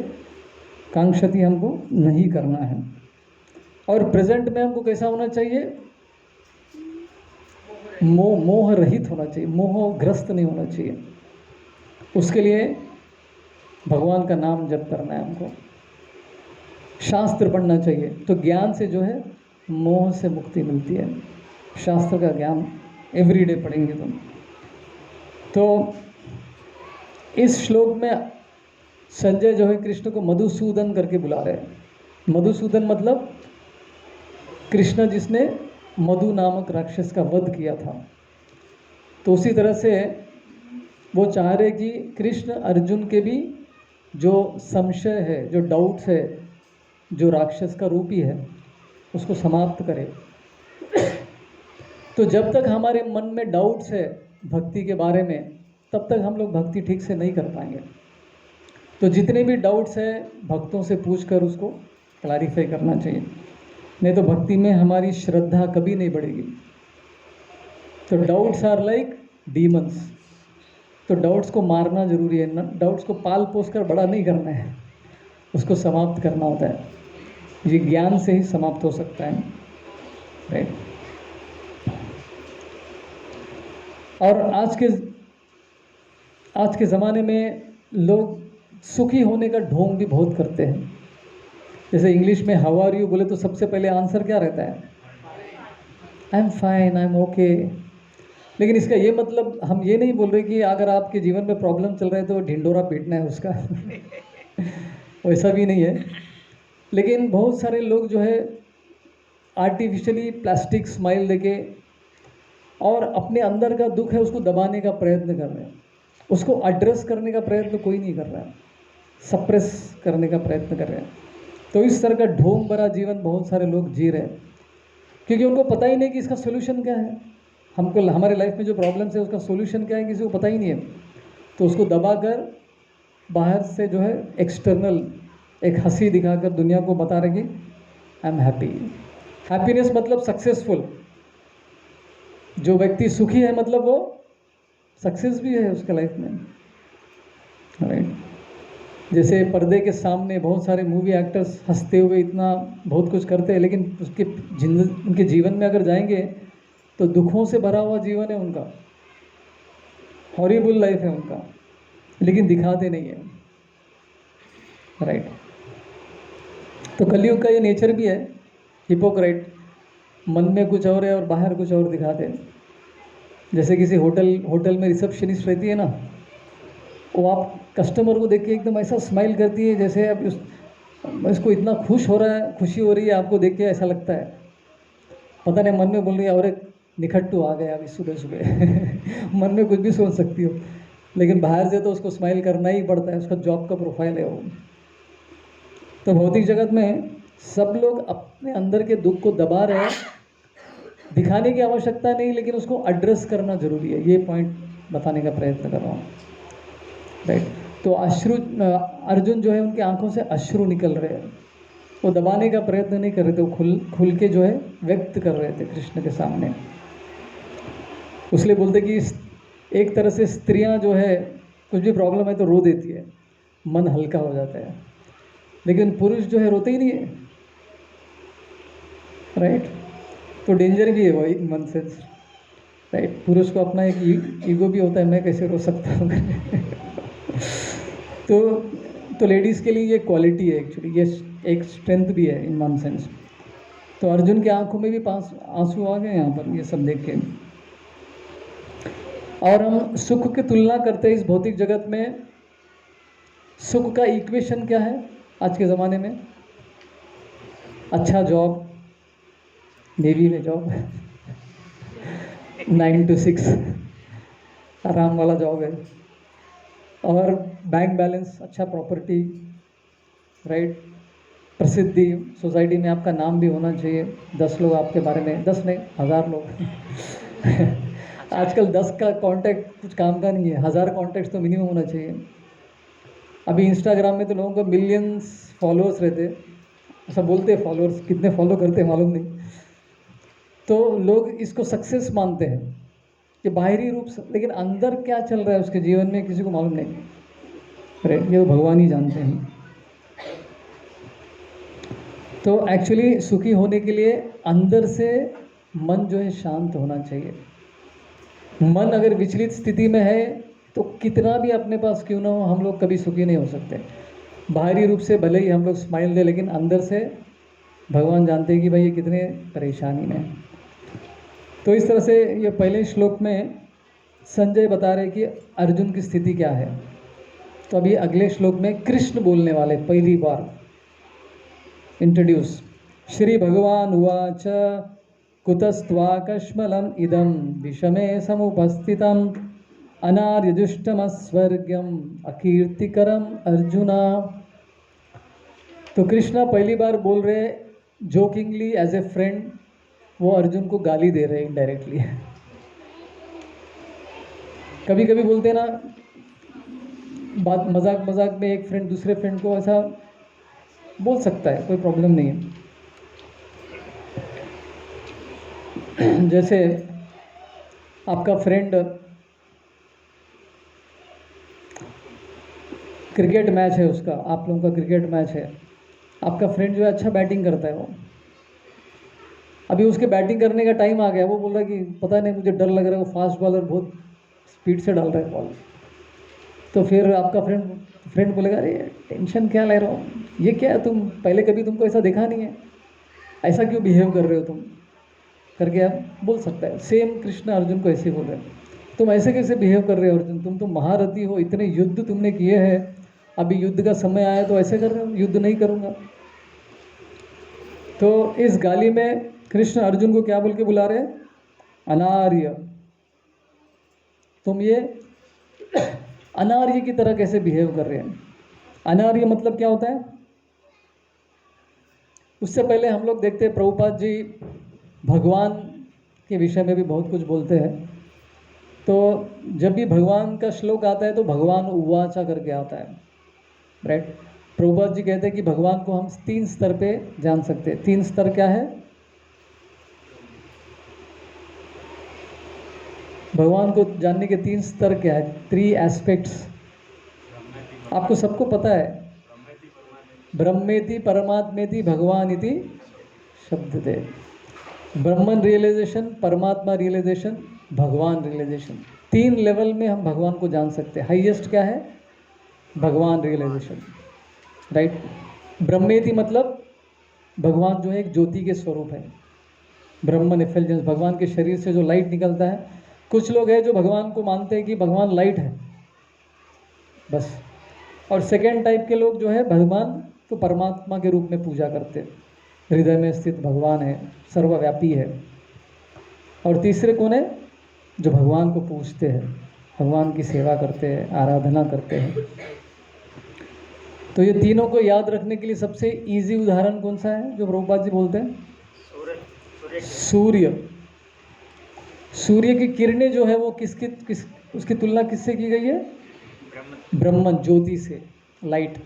कांक्षति हमको नहीं करना है। और प्रेजेंट में हमको कैसा होना चाहिए? मोह रहित होना चाहिए, मोहग्रस्त नहीं होना चाहिए। उसके लिए भगवान का नाम जप करना है हमको, शास्त्र पढ़ना चाहिए। तो ज्ञान से जो है मोह से मुक्ति मिलती है। शास्त्र का ज्ञान एवरीडे पढ़ेंगे तुम। तो इस श्लोक में संजय जो है कृष्ण को मधुसूदन करके बुला रहे हैं। मधुसूदन मतलब कृष्ण जिसने मधु नामक राक्षस का वध किया था। तो उसी तरह से वो चाह रहे कि कृष्ण अर्जुन के भी जो संशय है, जो डाउट्स है, जो राक्षस का रूप ही है, उसको समाप्त करे। तो जब तक हमारे मन में डाउट्स है भक्ति के बारे में, तब तक हम लोग भक्ति ठीक से नहीं कर पाएंगे। तो जितने भी डाउट्स है भक्तों से पूछकर उसको क्लैरिफाई करना चाहिए, नहीं तो भक्ति में हमारी श्रद्धा कभी नहीं बढ़ेगी। तो डाउट्स आर लाइक डीमंस। तो डाउट्स को मारना जरूरी है, डाउट्स को पाल पोस कर बड़ा नहीं करना है, उसको समाप्त करना होता है। ये ज्ञान से ही समाप्त हो सकता है। राइट। और आज के ज़माने में लोग सुखी होने का ढोंग भी बहुत करते हैं। जैसे इंग्लिश में हाउ आर यू बोले तो सबसे पहले आंसर क्या रहता है? I am fine, I am okay. लेकिन इसका ये मतलब हम ये नहीं बोल रहे कि अगर आपके जीवन में प्रॉब्लम चल रहा है तो ढिंडोरा पीटना है उसका वैसा भी नहीं है। लेकिन बहुत सारे लोग जो है आर्टिफिशियली प्लास्टिक स्माइल देके और अपने अंदर का दुख है उसको दबाने का प्रयत्न कर रहे हैं, उसको एड्रेस करने का प्रयत्न कोई नहीं कर रहा है, सप्रेस करने का प्रयत्न कर रहे हैं। तो इस तरह का ढोंग भरा जीवन बहुत सारे लोग जी रहे हैं, क्योंकि उनको पता ही नहीं कि इसका सोल्यूशन क्या है। हमको हमारे लाइफ में जो प्रॉब्लम्स है उसका सोल्यूशन क्या है किसी को पता ही नहीं है। तो उसको दबाकर बाहर से जो है एक्सटर्नल एक हंसी दिखाकर दुनिया को बता रहे कि आई एम हैप्पी। हैप्पीनेस मतलब सक्सेसफुल। जो व्यक्ति सुखी है मतलब वो सक्सेस भी है उसके लाइफ में। राइट। जैसे पर्दे के सामने बहुत सारे मूवी एक्टर्स हंसते हुए इतना बहुत कुछ करते हैं, लेकिन उनके जीवन में अगर जाएंगे तो दुखों से भरा हुआ जीवन है उनका, हॉरिबल लाइफ है उनका, लेकिन दिखाते नहीं है। राइट। तो कलयुग का ये नेचर भी है, हिपोक्राइट, मन में कुछ और है और बाहर कुछ और दिखाते हैं। जैसे किसी होटल में रिसेप्शनिस्ट रहती है ना, वो आप कस्टमर को देख के एकदम ऐसा स्माइल करती है जैसे अब इसको इतना खुशी हो रही है आपको देख के, ऐसा लगता है पता नहीं मन में बोल रही है और एक निखट्टू आ गया अभी सुबह सुबह मन में कुछ भी सोच सकती हो, लेकिन बाहर से तो उसको स्माइल करना ही पड़ता है, उसका जॉब का प्रोफाइल है वो। तो भौतिक जगत में सब लोग अपने अंदर के दुख को दबा रहे हैं, दिखाने की आवश्यकता नहीं, लेकिन उसको एड्रेस करना जरूरी है। ये पॉइंट बताने का प्रयत्न कर रहा हूँ। राइट। तो अर्जुन जो है उनकी आंखों से अश्रु निकल रहे हैं, वो दबाने का प्रयत्न नहीं कर रहे थे, वो खुल के जो है व्यक्त कर रहे थे कृष्ण के सामने। इसलिए बोलते कि एक तरह से स्त्रियां जो है कुछ भी प्रॉब्लम है तो रो देती है, मन हल्का हो जाता है, लेकिन पुरुष जो है रोते ही नहीं है, राइट। तो डेंजर भी है वो एक मन से, राइट। पुरुष को अपना एक ईगो भी होता है, मैं कैसे रो सकता हूँ तो लेडीज़ के लिए ये क्वालिटी है एक्चुअली, ये एक स्ट्रेंथ भी है इन वन सेंस। तो अर्जुन की आंखों में भी पास आंसू आ गए यहाँ पर ये सब देख के। और हम सुख की तुलना करते हैं इस भौतिक जगत में। सुख का इक्वेशन क्या है आज के ज़माने में? अच्छा जॉब, नेवी में जॉब 9 to 6 आराम वाला जॉब है, और बैंक बैलेंस, अच्छा प्रॉपर्टी, राइट। प्रसिद्धि, सोसाइटी में आपका नाम भी होना चाहिए, 10 लोग आपके बारे में, 10 नहीं 1000 लोग आजकल 10 का कांटेक्ट कुछ काम का नहीं है, 1000 कांटेक्ट तो मिनिमम होना चाहिए। अभी इंस्टाग्राम में तो लोगों को मिलियंस फॉलोअर्स रहते, ऐसा बोलते हैं, फॉलोअर्स कितने फॉलो करते हैं मालूम नहीं। तो लोग इसको सक्सेस मानते हैं कि बाहरी रूप से, लेकिन अंदर क्या चल रहा है उसके जीवन में किसी को मालूम नहीं, राइट। ये तो भगवान ही जानते हैं। तो एक्चुअली सुखी होने के लिए अंदर से मन जो है शांत होना चाहिए। मन अगर विचलित स्थिति में है तो कितना भी अपने पास क्यों ना हो, हम लोग कभी सुखी नहीं हो सकते। बाहरी रूप से भले ही हम लोग स्माइल दे, लेकिन अंदर से भगवान जानते हैं कि भाई ये कितने परेशानी में है। तो इस तरह से ये पहले श्लोक में संजय बता रहे कि अर्जुन की स्थिति क्या है। तो अभी अगले श्लोक में कृष्ण बोलने वाले, पहली बार इंट्रोड्यूस। श्री भगवान उवाच कुतस्त्वाकश्मलम् इदं विषमे समुपस्थितम् अनार्यजुष्टमस्वर्ग्यम अकीर्तिकरम अर्जुना। तो कृष्णा पहली बार बोल रहे जोकिंगली एज ए फ्रेंड, वो अर्जुन को गाली दे रहे इनडायरेक्टली। कभी कभी बोलते ना बात मजाक मजाक में, एक फ्रेंड दूसरे फ्रेंड को ऐसा बोल सकता है, कोई प्रॉब्लम नहीं है। जैसे आपका फ्रेंड क्रिकेट मैच है उसका, आप लोगों का क्रिकेट मैच है, आपका फ्रेंड जो है अच्छा बैटिंग करता है, वो अभी उसके बैटिंग करने का टाइम आ गया, वो बोल रहा है कि पता नहीं मुझे डर लग रहा है, वो फास्ट बॉलर बहुत स्पीड से डाल रहा है बॉल। तो फिर आपका फ्रेंड बोलेगा अरे टेंशन क्या ले रहा हो, ये क्या है, तुम पहले कभी तुमको ऐसा देखा नहीं है, ऐसा क्यों बिहेव कर रहे हो तुम, करके आप बोल सकता है। सेम कृष्ण अर्जुन को ऐसे बोल रहे हैं, तुम ऐसे कैसे बिहेव कर रहे हो अर्जुन, तुम तो महारथी हो, इतने युद्ध तुमने किए हैं, अभी युद्ध का समय आया तो ऐसे कर रहे हो, युद्ध नहीं करूँगा। तो इस गाली में कृष्ण अर्जुन को क्या बोल के बुला रहे हैं? अनार्य। तुम ये अनार्य की तरह कैसे बिहेव कर रहे हैं। अनार्य मतलब क्या होता है? उससे पहले हम लोग देखते हैं प्रभुपाद जी भगवान के विषय में भी बहुत कुछ बोलते हैं। तो जब भी भगवान का श्लोक आता है तो भगवान उवाचा करके आता है, राइट। प्रभुपाद जी कहते हैं कि भगवान को हम 3 स्तर पे जान सकते हैं। 3 स्तर क्या है? भगवान को जानने के 3 स्तर क्या है? 3 एस्पेक्ट्स आपको सबको पता है। ब्रह्मेति परमात्मेति भगवान इति शब्दते। ब्रह्मन रियलाइजेशन, परमात्मा रियलाइजेशन, भगवान रियलाइजेशन, 3 लेवल में हम भगवान को जान सकते हैं। हाईएस्ट क्या है? भगवान रियलाइजेशन, राइट। ब्रह्मेति मतलब भगवान जो है एक ज्योति के स्वरूप है। ब्रह्मन एफिलियंस, भगवान के शरीर से जो लाइट निकलता है। कुछ लोग हैं जो भगवान को मानते हैं कि भगवान लाइट है बस। और सेकेंड टाइप के लोग जो है भगवान तो परमात्मा के रूप में पूजा करते हैं, हृदय में स्थित भगवान है, सर्वव्यापी है। और तीसरे कौन है? जो भगवान को पूजते हैं, भगवान की सेवा करते हैं, आराधना करते हैं। तो ये तीनों को याद रखने के लिए सबसे इजी उदाहरण कौन सा है जो प्रभुपाद जी बोलते हैं? सूर्य। सूर्य की किरणें जो है वो उसकी तुलना किससे की गई है? ब्रह्मन, ज्योति से, लाइट,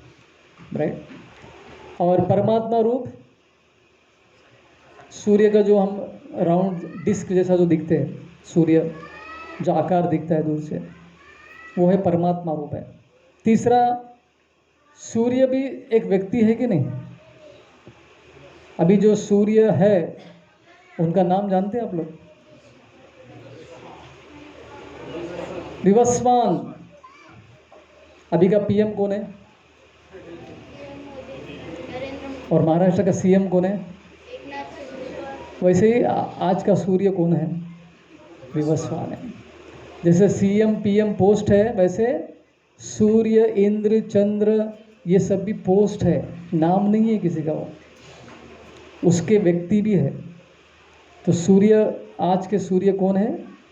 राइट। और परमात्मा रूप सूर्य का जो हम राउंड डिस्क जैसा जो दिखते हैं सूर्य, जो आकार दिखता है दूर से, वो है परमात्मा रूप है। तीसरा, सूर्य भी एक व्यक्ति है कि नहीं? अभी जो सूर्य है उनका नाम जानते हैं आप लोग? विवस्वान। अभी का पीएम कौन है? और महाराष्ट्र का सीएम कौन है? वैसे ही आज का सूर्य कौन है? विवस्वान है। जैसे सीएम पीएम पोस्ट है, वैसे सूर्य, इंद्र, चंद्र, ये सब भी पोस्ट है, नाम नहीं है किसी का, वो उसके व्यक्ति भी है। तो सूर्य, आज के सूर्य कौन है?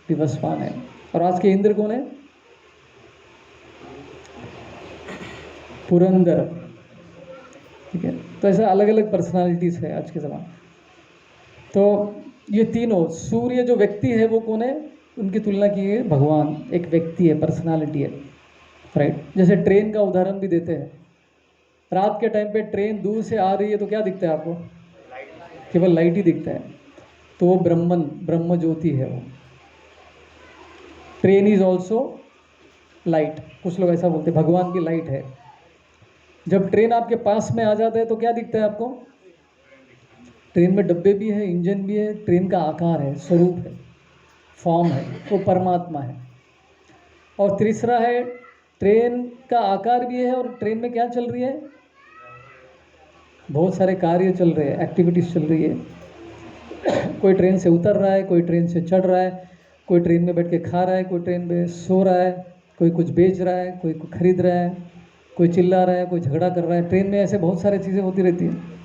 विवस्वान है। और आज के इंद्र कौन है? पुरंदर। ठीक है, तो ऐसा अलग अलग पर्सनालिटीज़ है आज के ज़माने। तो ये तीनों, सूर्य जो व्यक्ति है वो कौन है? उनकी तुलना की है भगवान, एक व्यक्ति है, पर्सनालिटी है, राइट। जैसे ट्रेन का उदाहरण भी देते हैं। रात के टाइम पे ट्रेन दूर से आ रही है तो क्या दिखता है आपको? केवल लाइट ही दिखता है। तो वो ब्रह्मन, ब्रह्म ज्योति है वो। ट्रेन इज ऑल्सो लाइट, कुछ लोग ऐसा बोलते हैं, भगवान की लाइट है। जब ट्रेन आपके पास में आ जाता है तो क्या दिखता है आपको? ट्रेन में डब्बे भी है, इंजन भी है, ट्रेन का आकार है, स्वरूप है, फॉर्म है, वो परमात्मा है। और तीसरा है, ट्रेन का आकार भी है और ट्रेन में क्या चल रही है? बहुत सारे कार्य चल रहे हैं, एक्टिविटीज़ चल रही है। कोई ट्रेन से उतर रहा है, कोई ट्रेन से चढ़ रहा है, कोई ट्रेन में बैठ के खा रहा है, कोई ट्रेन में सो रहा है, कोई कुछ बेच रहा है, कोई कुछ खरीद रहा है, कोई चिल्ला रहा है, कोई झगड़ा कर रहा है। ट्रेन में ऐसे बहुत सारी चीज़ें होती रहती हैं।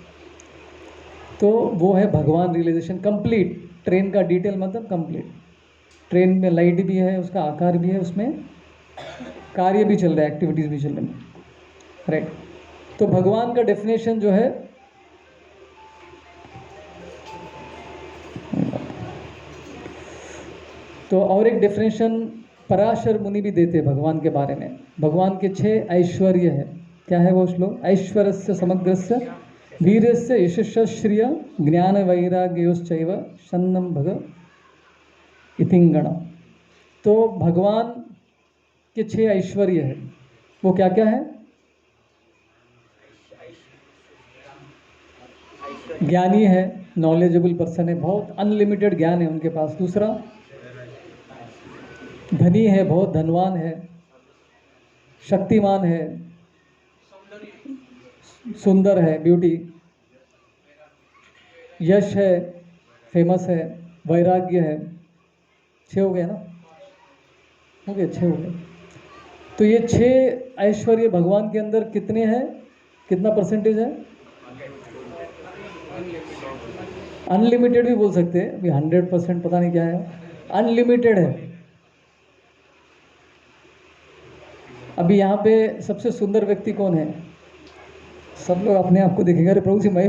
तो वो है भगवान रियलाइजेशन, कंप्लीट। ट्रेन का डिटेल मतलब कंप्लीट। ट्रेन में लाइट भी है, उसका आकार भी है, उसमें कार्य भी चल रहा है, एक्टिविटीज़ भी चल रही है, राइट। तो भगवान का डेफिनेशन जो है, तो और एक डेफिनेशन पराशर मुनि भी देते हैं भगवान के बारे में। भगवान के 6 ऐश्वर्य है। क्या है वो श्लोक? ऐश्वर्यस्य समग्रस्य वीर्यस्य यशस्य श्रिय ज्ञान वैराग्योश्चैव शन्नम भग इतिंगण। तो भगवान के 6 ऐश्वर्य है, वो क्या क्या है? ज्ञानी है, नॉलेजेबल पर्सन है, बहुत अनलिमिटेड ज्ञान है उनके पास। दूसरा, धनी है, बहुत धनवान है, शक्तिमान है, सुंदर है, ब्यूटी, यश है, फेमस है, वैराग्य है। 6 हो गए ना? हो गए, 6 हो गए। तो ये 6 ऐश्वर्य भगवान के अंदर कितने हैं? कितना परसेंटेज है? अनलिमिटेड भी बोल सकते हैं, अभी 100% पता नहीं क्या है, अनलिमिटेड है। अभी यहाँ पे सबसे सुंदर व्यक्ति कौन है? सब लोग अपने आप को देखेंगे, अरे प्रभु जी मैं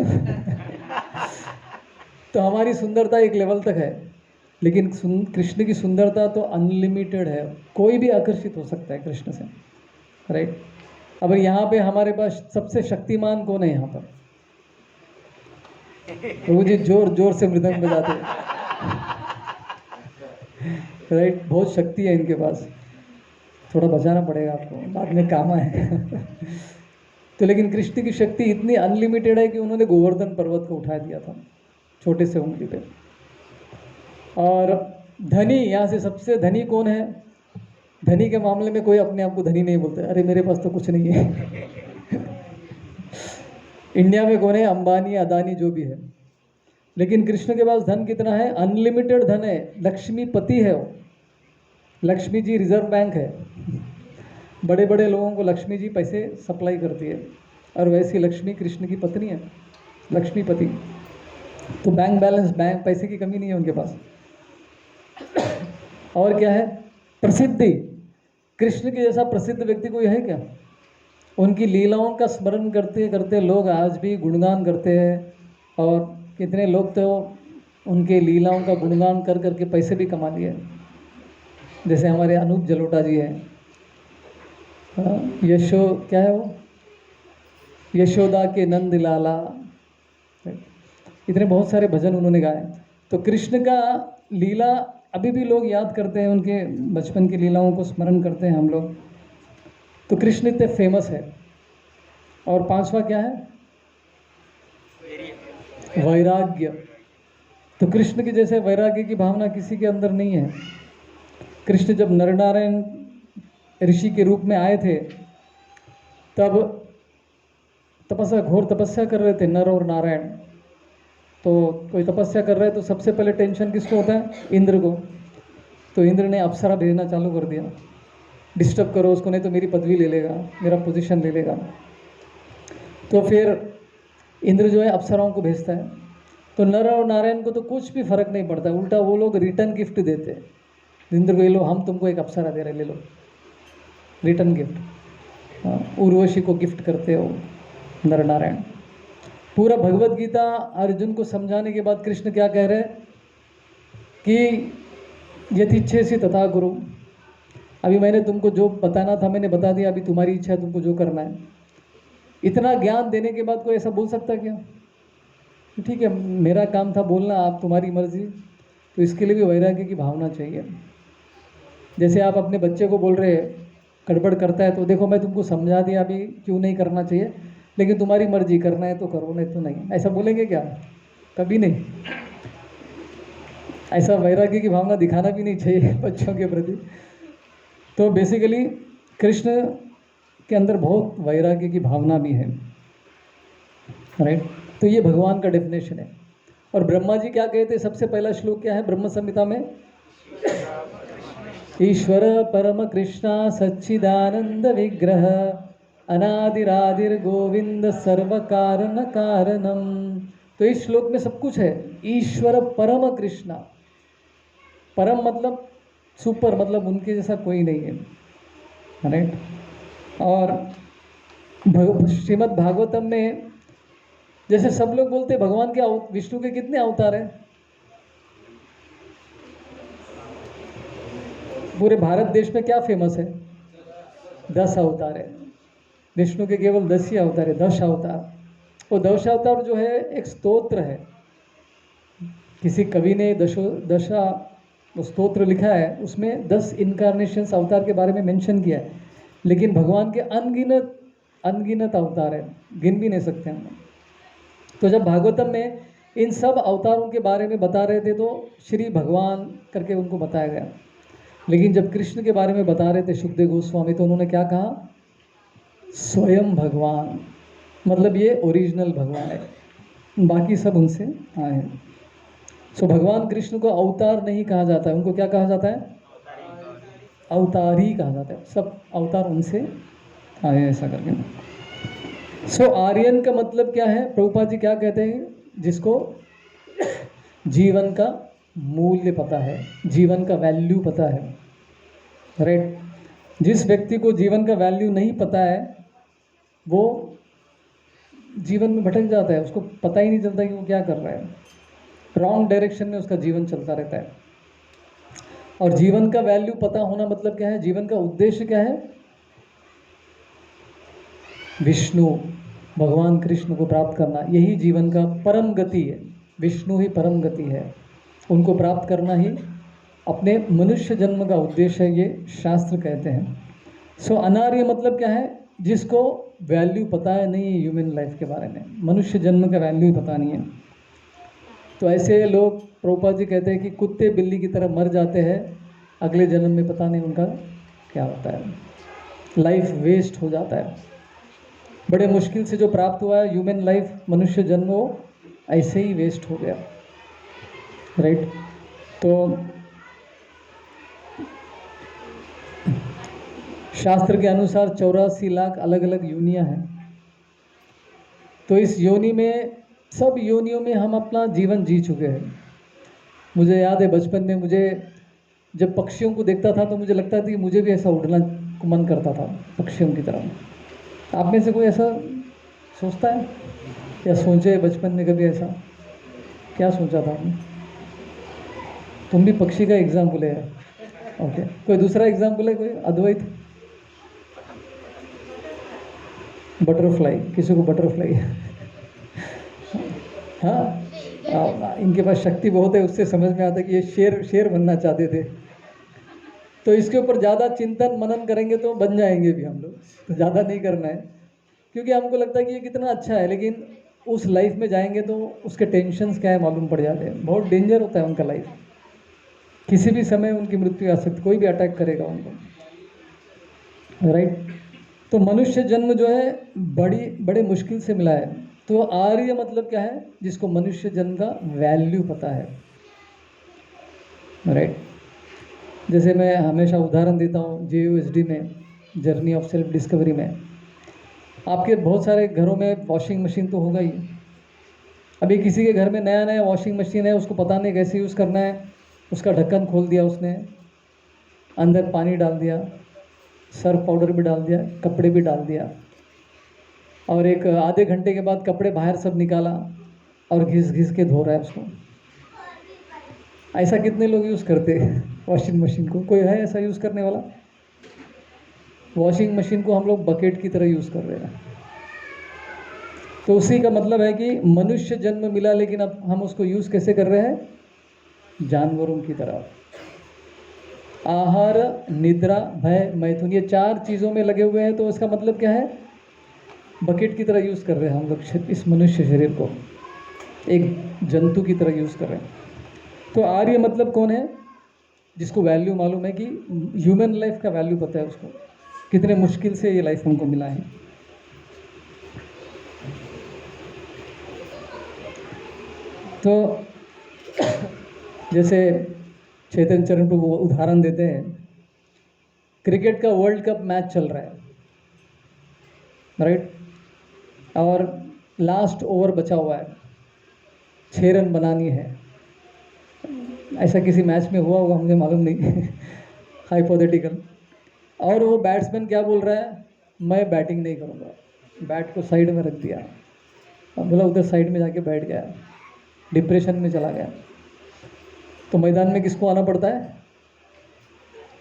तो हमारी सुंदरता एक लेवल तक है, लेकिन कृष्ण की सुंदरता तो अनलिमिटेड है। कोई भी आकर्षित हो सकता है कृष्ण से, राइट। अब यहाँ पे हमारे पास सबसे शक्तिमान कौन है यहाँ पर? प्रभु जी जोर जोर से मृदंग बजाते हैं, राइट। बहुत शक्ति है इनके पास, थोड़ा बचाना पड़ेगा आपको, बाद में काम आए। तो लेकिन कृष्ण की शक्ति इतनी अनलिमिटेड है कि उन्होंने गोवर्धन पर्वत को उठा दिया था छोटे से उंगली पे। और धनी, यहाँ से सबसे धनी कौन है? धनी के मामले में कोई अपने आप को धनी नहीं बोलता, अरे मेरे पास तो कुछ नहीं है। इंडिया में कौन है? अंबानी, अदानी, जो भी है। लेकिन कृष्ण के पास धन कितना है? अनलिमिटेड धन है, लक्ष्मीपति है वो। लक्ष्मी जी रिजर्व बैंक है, बड़े बड़े लोगों को लक्ष्मी जी पैसे सप्लाई करती है, और वैसी लक्ष्मी कृष्ण की पत्नी है, लक्ष्मीपति। तो बैंक बैलेंस, बैंक पैसे की कमी नहीं है उनके पास। और क्या है? प्रसिद्धि। कृष्ण के जैसा प्रसिद्ध व्यक्ति कोई है क्या? उनकी लीलाओं का स्मरण करते करते लोग आज भी गुणगान करते हैं, और कितने लोग तो उनके लीलाओं का गुणगान कर करके पैसे भी कमा लिए। जैसे हमारे अनूप जलोटा जी हैं, यशो, क्या है वो, यशोदा के नंद लाला, इतने बहुत सारे भजन उन्होंने गाए। तो कृष्ण का लीला अभी भी लोग याद करते हैं, उनके बचपन की लीलाओं को स्मरण करते हैं हम लोग। तो कृष्ण इतने फेमस है। और पांचवा क्या है? वैराग्य। तो कृष्ण के जैसे वैराग्य की भावना किसी के अंदर नहीं है। कृष्ण जब नरनारायण ऋषि के रूप में आए थे, तब तपस्या, घोर तपस्या कर रहे थे नर और नारायण। तो कोई तपस्या कर रहा है तो सबसे पहले टेंशन किसको होता है? इंद्र को। तो इंद्र ने अप्सरा भेजना चालू कर दिया, डिस्टर्ब करो उसको, नहीं तो मेरी पदवी ले लेगा, मेरा पोजीशन ले लेगा। तो फिर इंद्र जो है अप्सराओं को भेजता है। तो नर और नारायण को तो कुछ भी फर्क नहीं पड़ता, उल्टा वो लोग रिटर्न गिफ्ट देते हैं। इंद्र को, ये लो, हम तुमको एक अप्सरा दे रहे, ले लो, रिटर्न गिफ्ट। उर्वशी को गिफ्ट करते हो नर नारायण। पूरा भगवत गीता अर्जुन को समझाने के बाद कृष्ण क्या कह रहे हैं कि यथेच्छसि तथा कुरु। अभी मैंने तुमको जो बताना था मैंने बता दिया, अभी तुम्हारी इच्छा है, तुमको जो करना है। इतना ज्ञान देने के बाद कोई ऐसा बोल सकता क्या? ठीक है, मेरा काम था बोलना, आप तुम्हारी मर्जी। तो इसके लिए भी वैराग्य की भावना चाहिए। जैसे आप अपने बच्चे को बोल रहे हैं गड़बड़ करता है, तो देखो मैं तुमको समझा दिया अभी क्यों नहीं करना चाहिए, लेकिन तुम्हारी मर्जी, करना है तो करो, नहीं तो नहीं। ऐसा बोलेंगे क्या? कभी नहीं। ऐसा वैराग्य की भावना दिखाना भी नहीं चाहिए बच्चों के प्रति। तो बेसिकली कृष्ण के अंदर बहुत वैराग्य की भावना भी है, राइट। तो ये भगवान का डेफिनेशन है। और ब्रह्मा जी क्या कहते हैं? सबसे पहला श्लोक क्या है ब्रह्म संहिता में? ईश्वर परम कृष्णा सच्चिदानंद विग्रह अनादिरादिर गोविंद सर्व कारण कारणम। तो इस श्लोक में सब कुछ है। ईश्वर परम कृष्णा, परम मतलब सुपर, मतलब उनके जैसा कोई नहीं है, राइट। और श्रीमद् भागवतम में जैसे सब लोग बोलते हैं भगवान के विष्णु के कितने अवतार हैं? पूरे भारत देश में क्या फेमस है? 10 अवतार है। विष्णु के केवल 10 ही अवतार है, 10 अवतार। वो 10 अवतार जो है एक स्तोत्र है। किसी कवि ने दशा वो स्तोत्र लिखा है, उसमें 10 इनकारनेशंस अवतार के बारे में मेंशन किया है। लेकिन भगवान के अनगिनत अवतार है, गिन भी नहीं सकते हम। तो जब भागवतम में इन सब अवतारों के बारे में बता रहे थे तो श्री भगवान करके उनको बताया गया। लेकिन जब कृष्ण के बारे में बता रहे थे सुखदेव गोस्वामी, तो उन्होंने क्या कहा? स्वयं भगवान, मतलब ये ओरिजिनल भगवान है, बाकी सब उनसे आए हैं। सो भगवान कृष्ण को अवतार नहीं कहा जाता है, उनको क्या कहा जाता है? अवतार ही कहा जाता है। सब अवतार उनसे आए हैं, ऐसा करके। सो आर्यन का मतलब क्या है? प्रभुपाद जी क्या कहते हैं? जिसको जीवन का मूल्य पता है, जीवन का वैल्यू पता है, राइट। जिस व्यक्ति को जीवन का वैल्यू नहीं पता है वो जीवन में भटक जाता है, उसको पता ही नहीं चलता कि वो क्या कर रहा है। रॉन्ग डायरेक्शन में उसका जीवन चलता रहता है। और जीवन का वैल्यू पता होना मतलब क्या है? जीवन का उद्देश्य क्या है? विष्णु भगवान कृष्ण को प्राप्त करना, यही जीवन का परम गति है। विष्णु ही परम गति है, उनको प्राप्त करना ही अपने मनुष्य जन्म का उद्देश्य है, ये शास्त्र कहते हैं। सो अनार्य मतलब क्या है? जिसको वैल्यू पता है नहीं है ह्यूमन लाइफ के बारे में, मनुष्य जन्म का वैल्यू ही पता नहीं है। तो ऐसे लोग, प्रभुपाद जी कहते हैं कि कुत्ते बिल्ली की तरह मर जाते हैं, अगले जन्म में पता नहीं उनका क्या होता है, लाइफ वेस्ट हो जाता है। बड़े मुश्किल से जो प्राप्त हुआ है ह्यूमन लाइफ, मनुष्य जन्म, वो ऐसे ही वेस्ट हो गया, राइट। तो शास्त्र के अनुसार 84 लाख अलग अलग योनियां हैं। तो इस योनि में, सब योनियों में हम अपना जीवन जी चुके हैं। मुझे याद है बचपन में मुझे जब पक्षियों को देखता था तो मुझे लगता था कि मुझे भी ऐसा उड़ना को मन करता था पक्षियों की तरह। आप में से कोई ऐसा सोचता है या सोचे बचपन में कभी ऐसा? क्या सोचा था आपने? तुम भी पक्षी का एग्जाम्पल है? ओके, कोई दूसरा एग्जाम्पल है? कोई अद्वैत? बटरफ्लाई, किसी को बटरफ्लाई हाँ, इनके पास शक्ति बहुत है, उससे समझ में आता है कि ये शेर बनना चाहते थे। तो इसके ऊपर ज़्यादा चिंतन मनन करेंगे तो बन जाएंगे भी हम लोग, तो ज़्यादा नहीं करना है, क्योंकि हमको लगता है कि ये कितना अच्छा है, लेकिन उस लाइफ में जाएंगे तो उसके टेंशन्स क्या है मालूम पड़ जाते हैं। बहुत डेंजर होता है उनका लाइफ, किसी भी समय उनकी मृत्यु आ सकती, कोई भी अटैक करेगा उनको, राइट। तो मनुष्य जन्म जो है बड़े मुश्किल से मिला है। तो आर्य मतलब क्या है, जिसको मनुष्य जन्म का वैल्यू पता है, राइट। जैसे मैं हमेशा उदाहरण देता हूँ JUSD में, जर्नी ऑफ सेल्फ डिस्कवरी में, आपके बहुत सारे घरों में वॉशिंग मशीन तो होगा ही। अभी किसी के घर में नया नया वॉशिंग मशीन है, उसको पता नहीं कैसे यूज़ करना है, उसका ढक्कन खोल दिया उसने, अंदर पानी डाल दिया, सर्फ पाउडर भी डाल दिया, कपड़े भी डाल दिया, और एक आधे घंटे के बाद कपड़े बाहर सब निकाला और घिस घिस के धो रहा है उसको। ऐसा कितने लोग यूज़ करते हैं वॉशिंग मशीन को? कोई है ऐसा यूज़ करने वाला? वॉशिंग मशीन को हम लोग बकेट की तरह यूज़ कर रहे हैं। तो उसी का मतलब है कि मनुष्य जन्म मिला, लेकिन अब हम उसको यूज़ कैसे कर रहे हैं? जानवरों की तरह। आहार, निद्रा, भय, मैथुन, ये 4 चीज़ों में लगे हुए हैं। तो इसका मतलब क्या है? बकेट की तरह यूज़ कर रहे हैं हम लोग इस मनुष्य शरीर को, एक जंतु की तरह यूज़ कर रहे हैं। तो आर्य मतलब कौन है? जिसको वैल्यू मालूम है, कि ह्यूमन लाइफ का वैल्यू पता है उसको, कितने मुश्किल से ये लाइफ हमको मिला है। तो जैसे चैतन्य चरण प्रभु उदाहरण देते हैं, क्रिकेट का वर्ल्ड कप मैच चल रहा है, राइट, और लास्ट ओवर बचा हुआ है, 6 रन बनानी है। ऐसा किसी मैच में हुआ होगा, मुझे मालूम नहीं हाइपोथेटिकल। और वो बैट्समैन क्या बोल रहा है? मैं बैटिंग नहीं करूँगा। बैट को साइड में रख दिया, अब बोला उधर साइड में जाके बैठ गया, डिप्रेशन में चला गया। तो मैदान में किसको आना पड़ता है?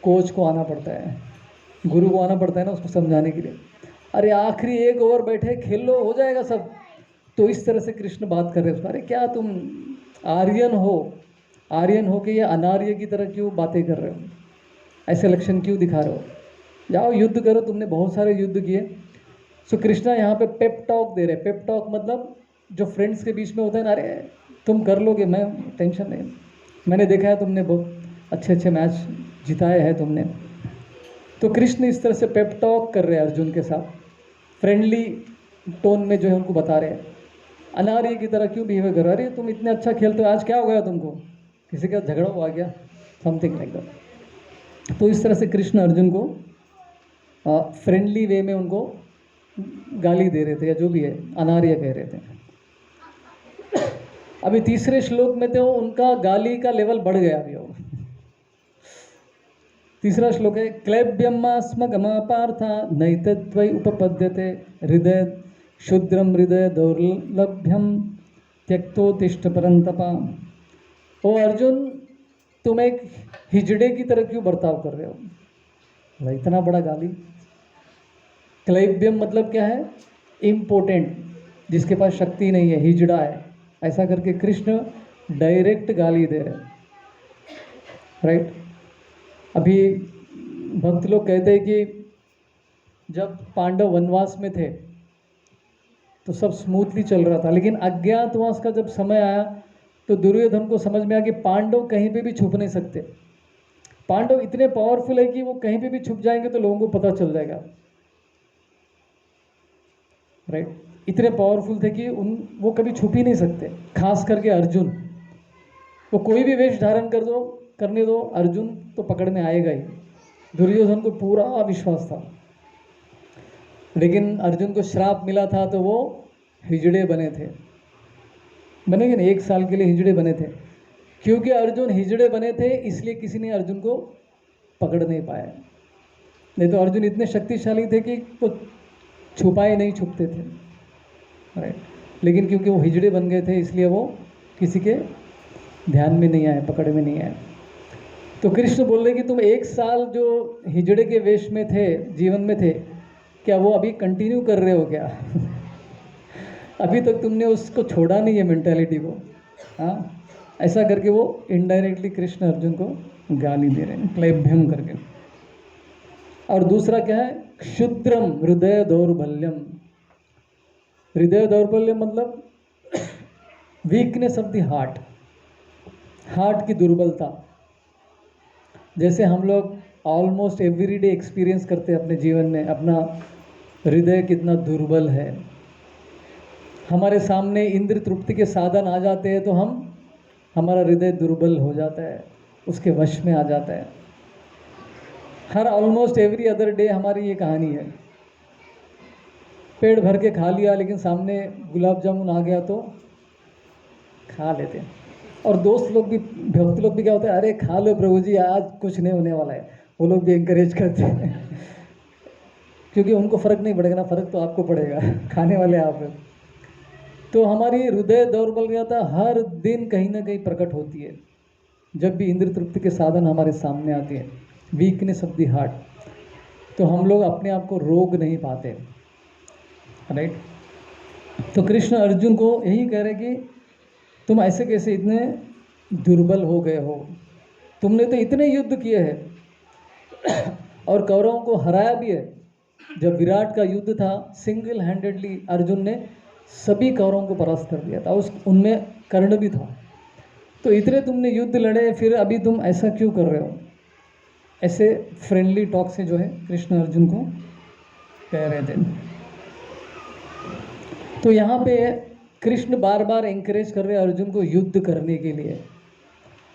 कोच को आना पड़ता है, गुरु को आना पड़ता है ना, उसको समझाने के लिए। अरे आखिरी 1 ओवर बैठे, खेल लो, हो जाएगा सब। तो इस तरह से कृष्ण बात कर रहे हैं उसको, अरे क्या तुम आर्यन हो कि या अनार्य की तरह क्यों बातें कर रहे हो? ऐसे लक्षण क्यों दिखा रहे हो? जाओ युद्ध करो, तुमने बहुत सारे युद्ध किए। सो कृष्णा यहाँ पे पेप टॉक दे रहे। पेप टॉक मतलब जो फ्रेंड्स के बीच में होता है ना, अरे तुम कर लोगे, मैं टेंशन नहीं, मैंने देखा है तुमने बहुत अच्छे अच्छे मैच जिताए हैं तुमने। तो कृष्ण इस तरह से पेप टॉक कर रहे हैं अर्जुन के साथ, फ्रेंडली टोन में जो है उनको बता रहे हैं। अनार्य की तरह क्यों बिहेव कर रहे हो? अरे तुम इतने अच्छा खेलते हो, आज क्या हो गया तुमको? किसी का झगड़ा हुआ क्या? Something like that. तो इस तरह से कृष्ण अर्जुन को फ्रेंडली वे में उनको गाली दे रहे थे, या जो भी है अनार्य कह रहे थे। अभी तीसरे श्लोक में तो उनका गाली का लेवल बढ़ गया अभी। और तीसरा श्लोक है, क्लैब्यमास्मगमा पार्था नैतद्वै उपपद्यते हृदय क्षुद्रम हृदय दौर्लभ्यम त्यक्तोत्तिष्ठ परंतपा। ओ अर्जुन, तुम एक हिजड़े की तरह क्यों बर्ताव कर रहे हो? इतना बड़ा गाली। क्लैब्यम मतलब क्या है? इम्पोर्टेंट, जिसके पास शक्ति नहीं है, हिजड़ा है, ऐसा करके कृष्ण डायरेक्ट गाली दे रहे हैं, राइट। अभी भक्त लोग कहते हैं कि जब पांडव वनवास में थे तो सब स्मूथली चल रहा था, लेकिन अज्ञातवास का जब समय आया तो दुर्योधन को समझ में आया कि पांडव कहीं पे भी छुप नहीं सकते। पांडव इतने पावरफुल है कि वो कहीं पे भी छुप जाएंगे तो लोगों को पता चल जाएगा, राइट। इतने पावरफुल थे कि वो कभी छुप ही नहीं सकते। खास करके अर्जुन, वो कोई भी वेश धारण करने दो, अर्जुन तो पकड़ में आएगा ही। दुर्योधन को पूरा विश्वास था, लेकिन अर्जुन को श्राप मिला था तो वो हिजड़े बने थे। बनेंगे ना, 1 साल के लिए हिजड़े बने थे। क्योंकि अर्जुन हिजड़े बने थे इसलिए किसी ने अर्जुन को पकड़ नहीं पाया। नहीं तो अर्जुन इतने शक्तिशाली थे कि वो छुपाए नहीं छुपते थे, राइट। लेकिन क्योंकि वो हिजड़े बन गए थे इसलिए वो किसी के ध्यान में नहीं आए, पकड़ में नहीं आए। तो कृष्ण बोल रहे कि तुम 1 साल जो हिजड़े के वेश में थे, जीवन में थे, क्या वो अभी कंटिन्यू कर रहे हो क्या? अभी तक तुमने उसको छोड़ा नहीं है, मेंटालिटी को। हाँ, ऐसा करके वो इनडायरेक्टली कृष्ण अर्जुन को गाली दे रहे हैं, क्लैभ्यम करके। और दूसरा क्या है, क्षुद्रम हृदय दौर्बल्यम। हृदय दौर्बल्य मतलब weakness of the heart, heart की दुर्बलता। जैसे हम लोग ऑलमोस्ट एवरीडे एक्सपीरियंस करते हैं अपने जीवन में, अपना हृदय कितना दुर्बल है। हमारे सामने इंद्र तृप्ति के साधन आ जाते हैं तो हमारा हृदय दुर्बल हो जाता है, उसके वश में आ जाता है। हर ऑलमोस्ट एवरी अदर डे हमारी ये कहानी है। पेट भर के खा लिया लेकिन सामने गुलाब जामुन आ गया तो खा लेते हैं। और दोस्त लोग भी, भक्त लोग भी क्या होते हैं, अरे खा लो प्रभु जी, आज कुछ नहीं होने वाला है, वो लोग भी एंकरेज करते हैं क्योंकि उनको फर्क नहीं पड़ेगा ना, फर्क तो आपको पड़ेगा खाने वाले आप हैं। तो हमारी हृदय दौर्बल्यता हर दिन कहीं ना कहीं प्रकट होती है जब भी इंद्र तृप्ति के साधन हमारे सामने आते हैं, वीकनेस ऑफ द हार्ट। तो हम लोग अपने आप को रोक नहीं पाते, राइट। तो कृष्ण अर्जुन को यही कह रहे कि तुम ऐसे कैसे इतने दुर्बल हो गए हो, तुमने तो इतने युद्ध किए हैं और कौरवों को हराया भी है। जब विराट का युद्ध था, सिंगल हैंडेडली अर्जुन ने सभी कौरवों को परास्त कर दिया था, उनमें कर्ण भी था। तो इतने तुमने युद्ध लड़े, फिर अभी तुम ऐसा क्यों कर रहे हो? ऐसे फ्रेंडली टॉक से जो है कृष्ण अर्जुन को कह रहे थे। तो यहाँ पे कृष्ण बार बार एंकरेज कर रहे अर्जुन को युद्ध करने के लिए।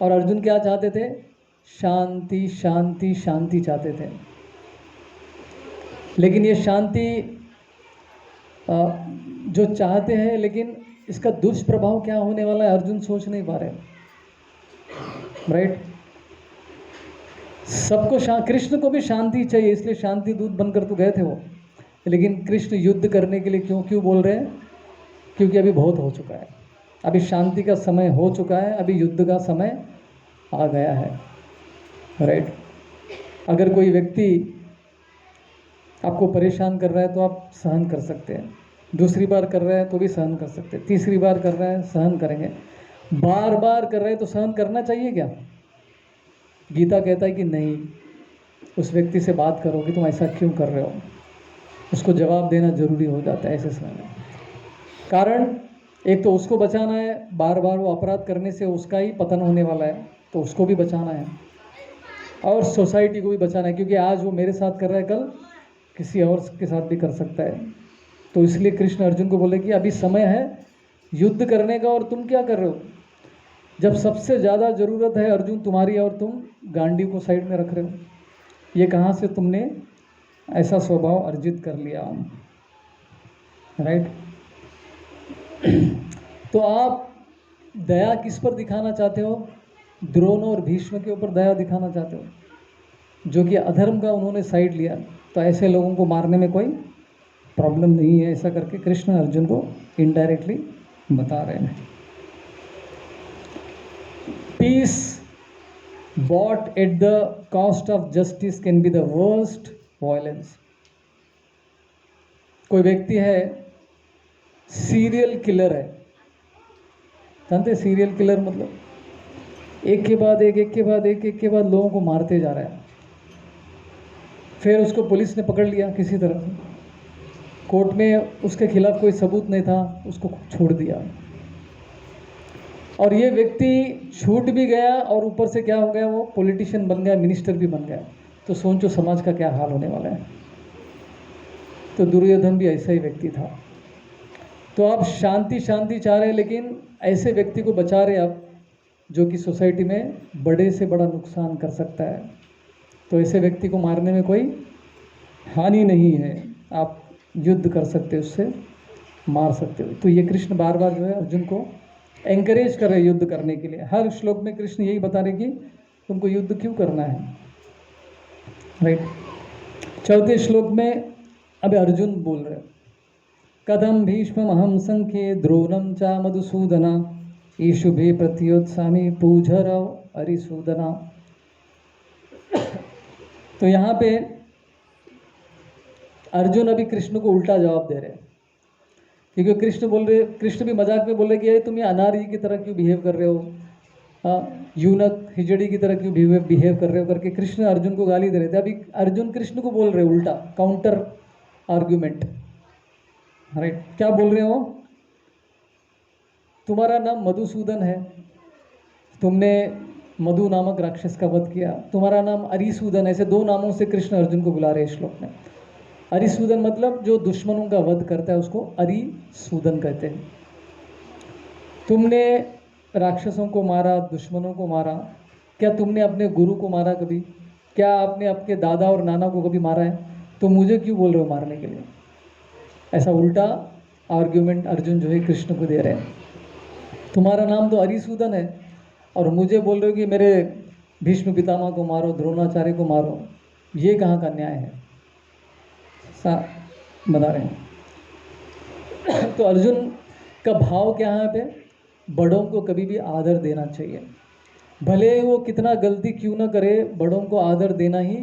और अर्जुन क्या चाहते थे? शांति शांति शांति चाहते थे। लेकिन ये शांति जो चाहते हैं, लेकिन इसका दुष्प्रभाव क्या होने वाला है अर्जुन सोच नहीं पा रहे, राइट। सबको कृष्ण को भी शांति चाहिए, इसलिए शांति दूत बनकर तो गए थे वो। लेकिन कृष्ण युद्ध करने के लिए क्यों क्यों बोल रहे हैं? क्योंकि अभी बहुत हो चुका है, अभी शांति का समय हो चुका है, अभी युद्ध का समय आ गया है, राइट। अगर कोई व्यक्ति आपको परेशान कर रहा है तो आप सहन कर सकते हैं, दूसरी बार कर रहा है तो भी सहन कर सकते हैं, तीसरी बार कर रहा है सहन करेंगे, बार बार कर रहे हैं तो सहन करना चाहिए क्या? गीता कहता है कि नहीं, उस व्यक्ति से बात करो कि तुम ऐसा क्यों कर रहे हो, उसको जवाब देना जरूरी हो जाता है ऐसे समय में। कारण एक तो उसको बचाना है, बार बार वो अपराध करने से उसका ही पतन होने वाला है, तो उसको भी बचाना है, और सोसाइटी को भी बचाना है, क्योंकि आज वो मेरे साथ कर रहा है, कल किसी और के साथ भी कर सकता है। तो इसलिए कृष्ण अर्जुन को बोले कि अभी समय है युद्ध करने का, और तुम क्या कर रहे हो? जब सबसे ज़्यादा ज़रूरत है अर्जुन तुम्हारी, और तुम गांडी को साइड में रख रहे हो, ये कहाँ से तुमने ऐसा स्वभाव अर्जित कर लिया, राइट। तो आप दया किस पर दिखाना चाहते हो? द्रोण और भीष्म के ऊपर दया दिखाना चाहते हो, जो कि अधर्म का उन्होंने साइड लिया। तो ऐसे लोगों को मारने में कोई प्रॉब्लम नहीं है, ऐसा करके कृष्ण अर्जुन को इनडायरेक्टली बता रहे हैं। Peace bought at the cost of justice can be the worst violence. कोई व्यक्ति है सीरियल किलर है, जानते सीरियल किलर मतलब एक के बाद एक, एक के बाद एक के बाद लोगों को मारते जा रहा है। फिर उसको पुलिस ने पकड़ लिया किसी तरह से, कोर्ट में उसके खिलाफ कोई सबूत नहीं था, उसको छोड़ दिया। और ये व्यक्ति छूट भी गया और ऊपर से क्या हो गया, वो पॉलिटिशियन बन गया, मिनिस्टर भी बन गया। तो सोचो समाज का क्या हाल होने वाला है। तो दुर्योधन भी ऐसा ही व्यक्ति था। तो आप शांति शांति चाह रहे हैं, लेकिन ऐसे व्यक्ति को बचा रहे आप जो कि सोसाइटी में बड़े से बड़ा नुकसान कर सकता है। तो ऐसे व्यक्ति को मारने में कोई हानि नहीं है, आप युद्ध कर सकते हो, उससे मार सकते हो। तो ये कृष्ण बार बार जो है अर्जुन को एंकरेज कर रहे युद्ध करने के लिए। हर श्लोक में कृष्ण यही बता रहे कि तुमको युद्ध क्यों करना है, राइट। चौथे श्लोक में अब अर्जुन बोल रहे, कथम भीष्महं संख्ये द्रोणं च मधुसूदना ईशुभे प्रत्योत्सामी पूझरौ अरिसूदना। तो यहाँ पे अर्जुन अभी कृष्ण को उल्टा जवाब दे रहे हैं। क्योंकि कृष्ण भी मजाक में बोल रहे कि ये तुम ये अनारी की तरह क्यों बिहेव कर रहे हो, हाँ, यूनक हिजड़ी की तरह क्यों बिहेव कर रहे हो करके कृष्ण अर्जुन को गाली दे रहे थे। अभी अर्जुन कृष्ण को बोल रहे उल्टा, काउंटर आर्ग्यूमेंट, राइट। क्या बोल रहे हो, तुम्हारा नाम मधुसूदन है, तुमने मधु नामक राक्षस का वध किया, तुम्हारा नाम अरिसूदन, ऐसे दो नामों से कृष्ण अर्जुन को बुला रहे हैं श्लोक में। अरिसूदन मतलब जो दुश्मनों का वध करता है उसको अरिसूदन कहते हैं। तुमने राक्षसों को मारा, दुश्मनों को मारा, क्या तुमने अपने गुरु को मारा कभी? क्या आपने आपके दादा और नाना को कभी मारा है? तो मुझे क्यों बोल रहे हो मारने के लिए? ऐसा उल्टा आर्ग्यूमेंट अर्जुन जो है कृष्ण को दे रहे हैं। तुम्हारा नाम तो अरिसूदन है और मुझे बोल रहे हो कि मेरे भीष्म पितामह को मारो, द्रोणाचार्य को मारो, ये कहाँ का न्याय है? सा बता रहे हैं। तो अर्जुन का भाव क्या है यहाँ पे? बड़ों को कभी भी आदर देना चाहिए, भले वो कितना गलती क्यों ना करे, बड़ों को आदर देना ही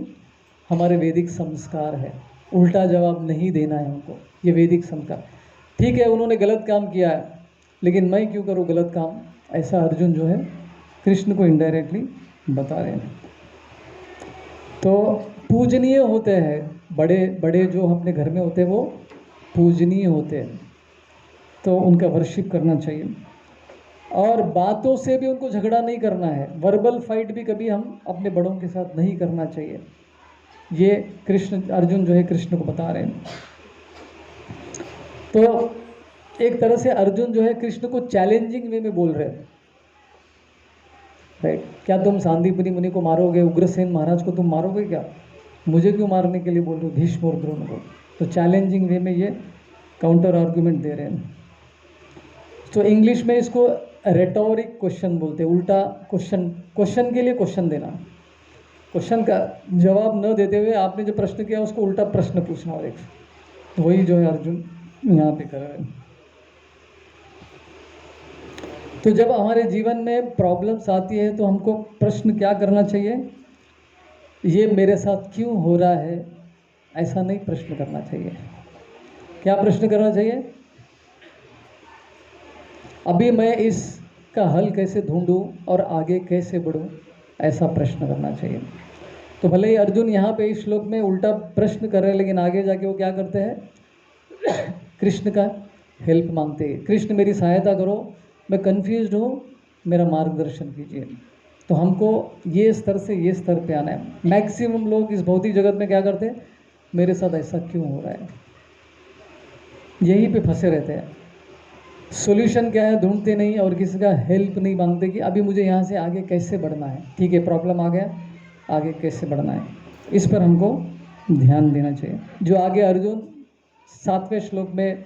हमारे वैदिक संस्कार है। उल्टा जवाब नहीं देना है उनको, ये वैदिक संस्कार। ठीक है उन्होंने गलत काम किया है, लेकिन मैं क्यों करूँ गलत काम? ऐसा अर्जुन जो है कृष्ण को इनडायरेक्टली बता रहे हैं। तो पूजनीय होते हैं बड़े बड़े, जो अपने घर में होते हैं वो पूजनीय होते हैं, तो उनका वर्शिप करना चाहिए। और बातों से भी उनको झगड़ा नहीं करना है, वर्बल फाइट भी कभी हम अपने बड़ों के साथ नहीं करना चाहिए। ये अर्जुन जो है कृष्ण को बता रहे हैं। तो एक तरह से अर्जुन जो है कृष्ण को चैलेंजिंग वे में बोल रहे हैं, राइट। क्या तुम सांदीपनि मुनि को मारोगे, उग्रसेन महाराज को तुम मारोगे क्या? मुझे क्यों मारने के लिए बोल रहे हो भीष्म और द्रोण को? तो चैलेंजिंग वे में ये काउंटर आर्गुमेंट दे रहे हैं। तो इंग्लिश में इसको रेटोरिक क्वेश्चन बोलते हैं, उल्टा क्वेश्चन के लिए क्वेश्चन देना, क्वेश्चन का जवाब न देते हुए आपने जो प्रश्न किया उसको उल्टा प्रश्न पूछना, और एक तो वही जो है अर्जुन यहाँ पे कर रहे हैं। तो जब हमारे जीवन में प्रॉब्लम्स आती है तो हमको प्रश्न क्या करना चाहिए? ये मेरे साथ क्यों हो रहा है, ऐसा नहीं प्रश्न करना चाहिए। क्या प्रश्न करना चाहिए? अभी मैं इसका हल कैसे ढूंढूं और आगे कैसे बढ़ूं, ऐसा प्रश्न करना चाहिए। तो भले ही अर्जुन यहाँ पे इस श्लोक में उल्टा प्रश्न कर रहे हैं, लेकिन आगे जाके वो क्या करते हैं? कृष्ण का हेल्प मांगते हैं, कृष्ण मेरी सहायता करो, मैं कंफ्यूज्ड हूँ, मेरा मार्गदर्शन कीजिए। तो हमको ये स्तर से ये स्तर पे आना है। मैक्सिमम लोग इस भौतिक जगत में क्या करते हैं? मेरे साथ ऐसा क्यों हो रहा है, यहीं पे फंसे रहते हैं। सॉल्यूशन क्या है ढूंढते नहीं, और किसी का हेल्प नहीं मांगते कि अभी मुझे यहाँ से आगे कैसे बढ़ना है। ठीक है प्रॉब्लम आ गया, आगे कैसे बढ़ना है, इस पर हमको ध्यान देना चाहिए। जो आगे अर्जुन 7वें श्लोक में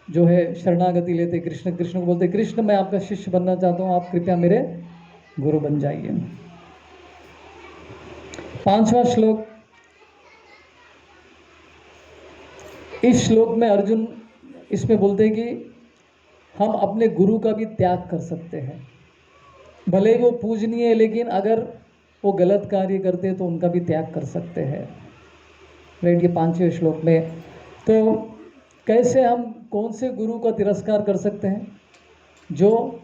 जो है शरणागति लेते कृष्ण को बोलते, कृष्ण मैं आपका शिष्य बनना चाहता हूँ, आप कृपया मेरे गुरु बन जाइए। 5वां श्लोक, इस श्लोक में अर्जुन इसमें बोलते हैं कि हम अपने गुरु का भी त्याग कर सकते हैं, भले ही वो पूजनीय है, लेकिन अगर वो गलत कार्य करते हैं तो उनका भी त्याग कर सकते हैं, राइट। ये 5वें श्लोक में। तो कैसे हम कौन से गुरु का तिरस्कार कर सकते हैं? जो